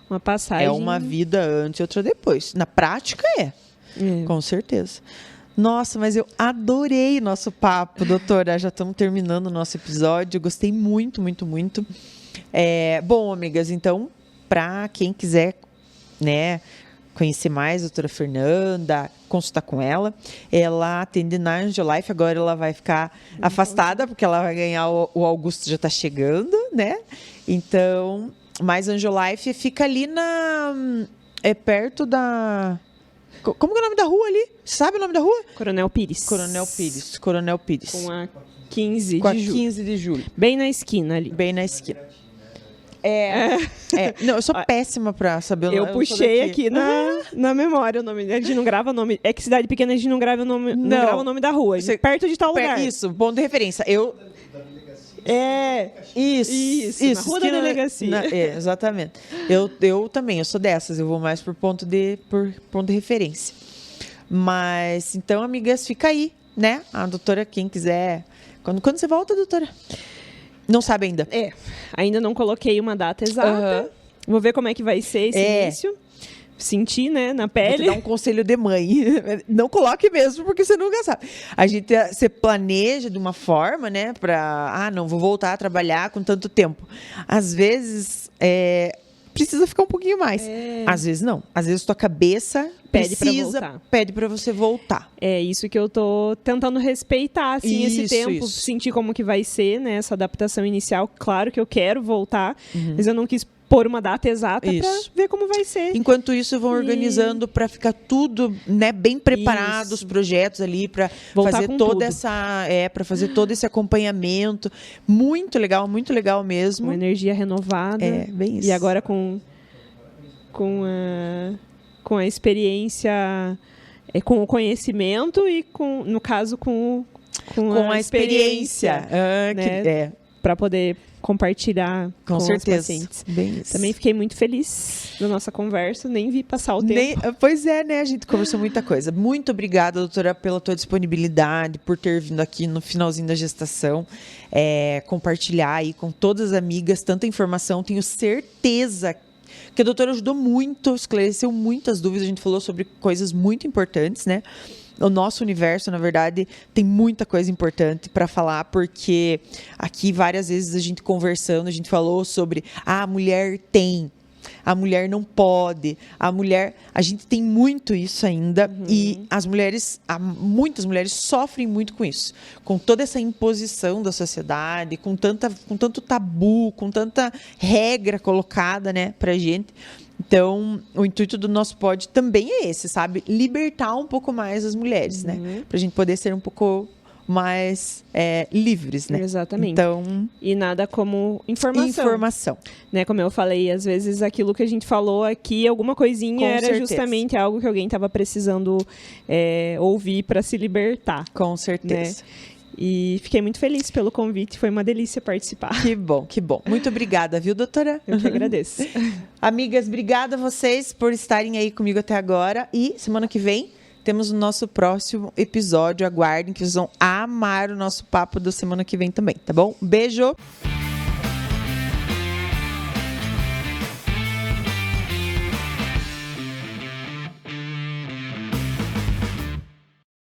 uma passagem. É uma vida antes e outra depois. Na prática, com certeza. Nossa, mas eu adorei nosso papo, doutora. Já estamos terminando o nosso episódio. Gostei muito, muito, muito. Bom, amigas, então, para quem quiser, né, conhecer mais a doutora Fernanda, consultar com ela, ela atende na Angiolife. Agora ela vai ficar afastada, porque ela vai ganhar o Augusto, já está chegando, né? Então, mas a Angiolife fica ali perto da... Como que é o nome da rua ali? Sabe o nome da rua? Coronel Pires. Coronel Pires. Com a 15 Com a de julho. 15 de julho. Bem na esquina ali. Bem na esquina. Não, eu sou péssima pra saber o nome. Eu puxei aqui na memória o nome. A gente não grava nome. É que cidade pequena a gente não grava o nome, não grava o nome da rua. Perto de tal lugar. Isso, ponto de referência. Isso. Na rua da delegacia. Exatamente. Eu também, eu sou dessas. Eu vou mais por ponto de referência. Mas, então, amigas, fica aí, né? A doutora, quem quiser... Quando você volta, doutora? Não sabe ainda. Ainda não coloquei uma data exata. Vou ver como é que vai ser esse início. Sentir, né, na pele. Vou te dar um conselho de mãe. Não coloque mesmo, porque você nunca sabe. Você planeja de uma forma, né, não vou voltar a trabalhar com tanto tempo. Às vezes, precisa ficar um pouquinho mais. Às vezes não. Às vezes tua cabeça pede para você voltar. É isso que eu tô tentando respeitar, assim, esse tempo. Sentir como que vai ser, né, essa adaptação inicial. Claro que eu quero voltar, mas eu não quis pôr uma data exata para ver como vai ser. Enquanto isso, vão organizando para ficar tudo, né, bem preparado, os projetos ali para fazer para fazer todo esse acompanhamento. Muito legal mesmo. Uma energia renovada. Bem isso. E agora com a experiência, com o conhecimento e no caso com a experiência, né, para poder compartilhar com os pacientes. Bem isso. Também fiquei muito feliz da nossa conversa, nem vi passar o tempo. Pois é, né? A gente conversou muita coisa. Muito obrigada, doutora, pela tua disponibilidade, por ter vindo aqui no finalzinho da gestação, compartilhar aí com todas as amigas tanta informação. Tenho certeza que a doutora ajudou muito, esclareceu muitas dúvidas. A gente falou sobre coisas muito importantes, né? O nosso universo, na verdade, tem muita coisa importante para falar, porque aqui várias vezes a gente conversando, a gente falou sobre a mulher tem, a mulher não pode, a gente tem muito isso ainda, e muitas mulheres sofrem muito com isso, com toda essa imposição da sociedade, com tanto tabu, com tanta regra colocada, né, pra gente. Então, o intuito do nosso pod também é esse, sabe? Libertar um pouco mais as mulheres, né? Pra gente poder ser um pouco mais livres, né? Exatamente. Então, e nada como informação. Né? Como eu falei, às vezes aquilo que a gente falou aqui, alguma coisinha Com era certeza. justamente algo que alguém estava precisando ouvir para se libertar. Com certeza. Né? E fiquei muito feliz pelo convite, foi uma delícia participar. Que bom, que bom. Muito obrigada, viu, doutora? Eu que agradeço. Amigas, obrigada a vocês por estarem aí comigo até agora. E semana que vem temos o nosso próximo episódio. Aguardem que vocês vão amar o nosso papo da semana que vem também, tá bom? Beijo!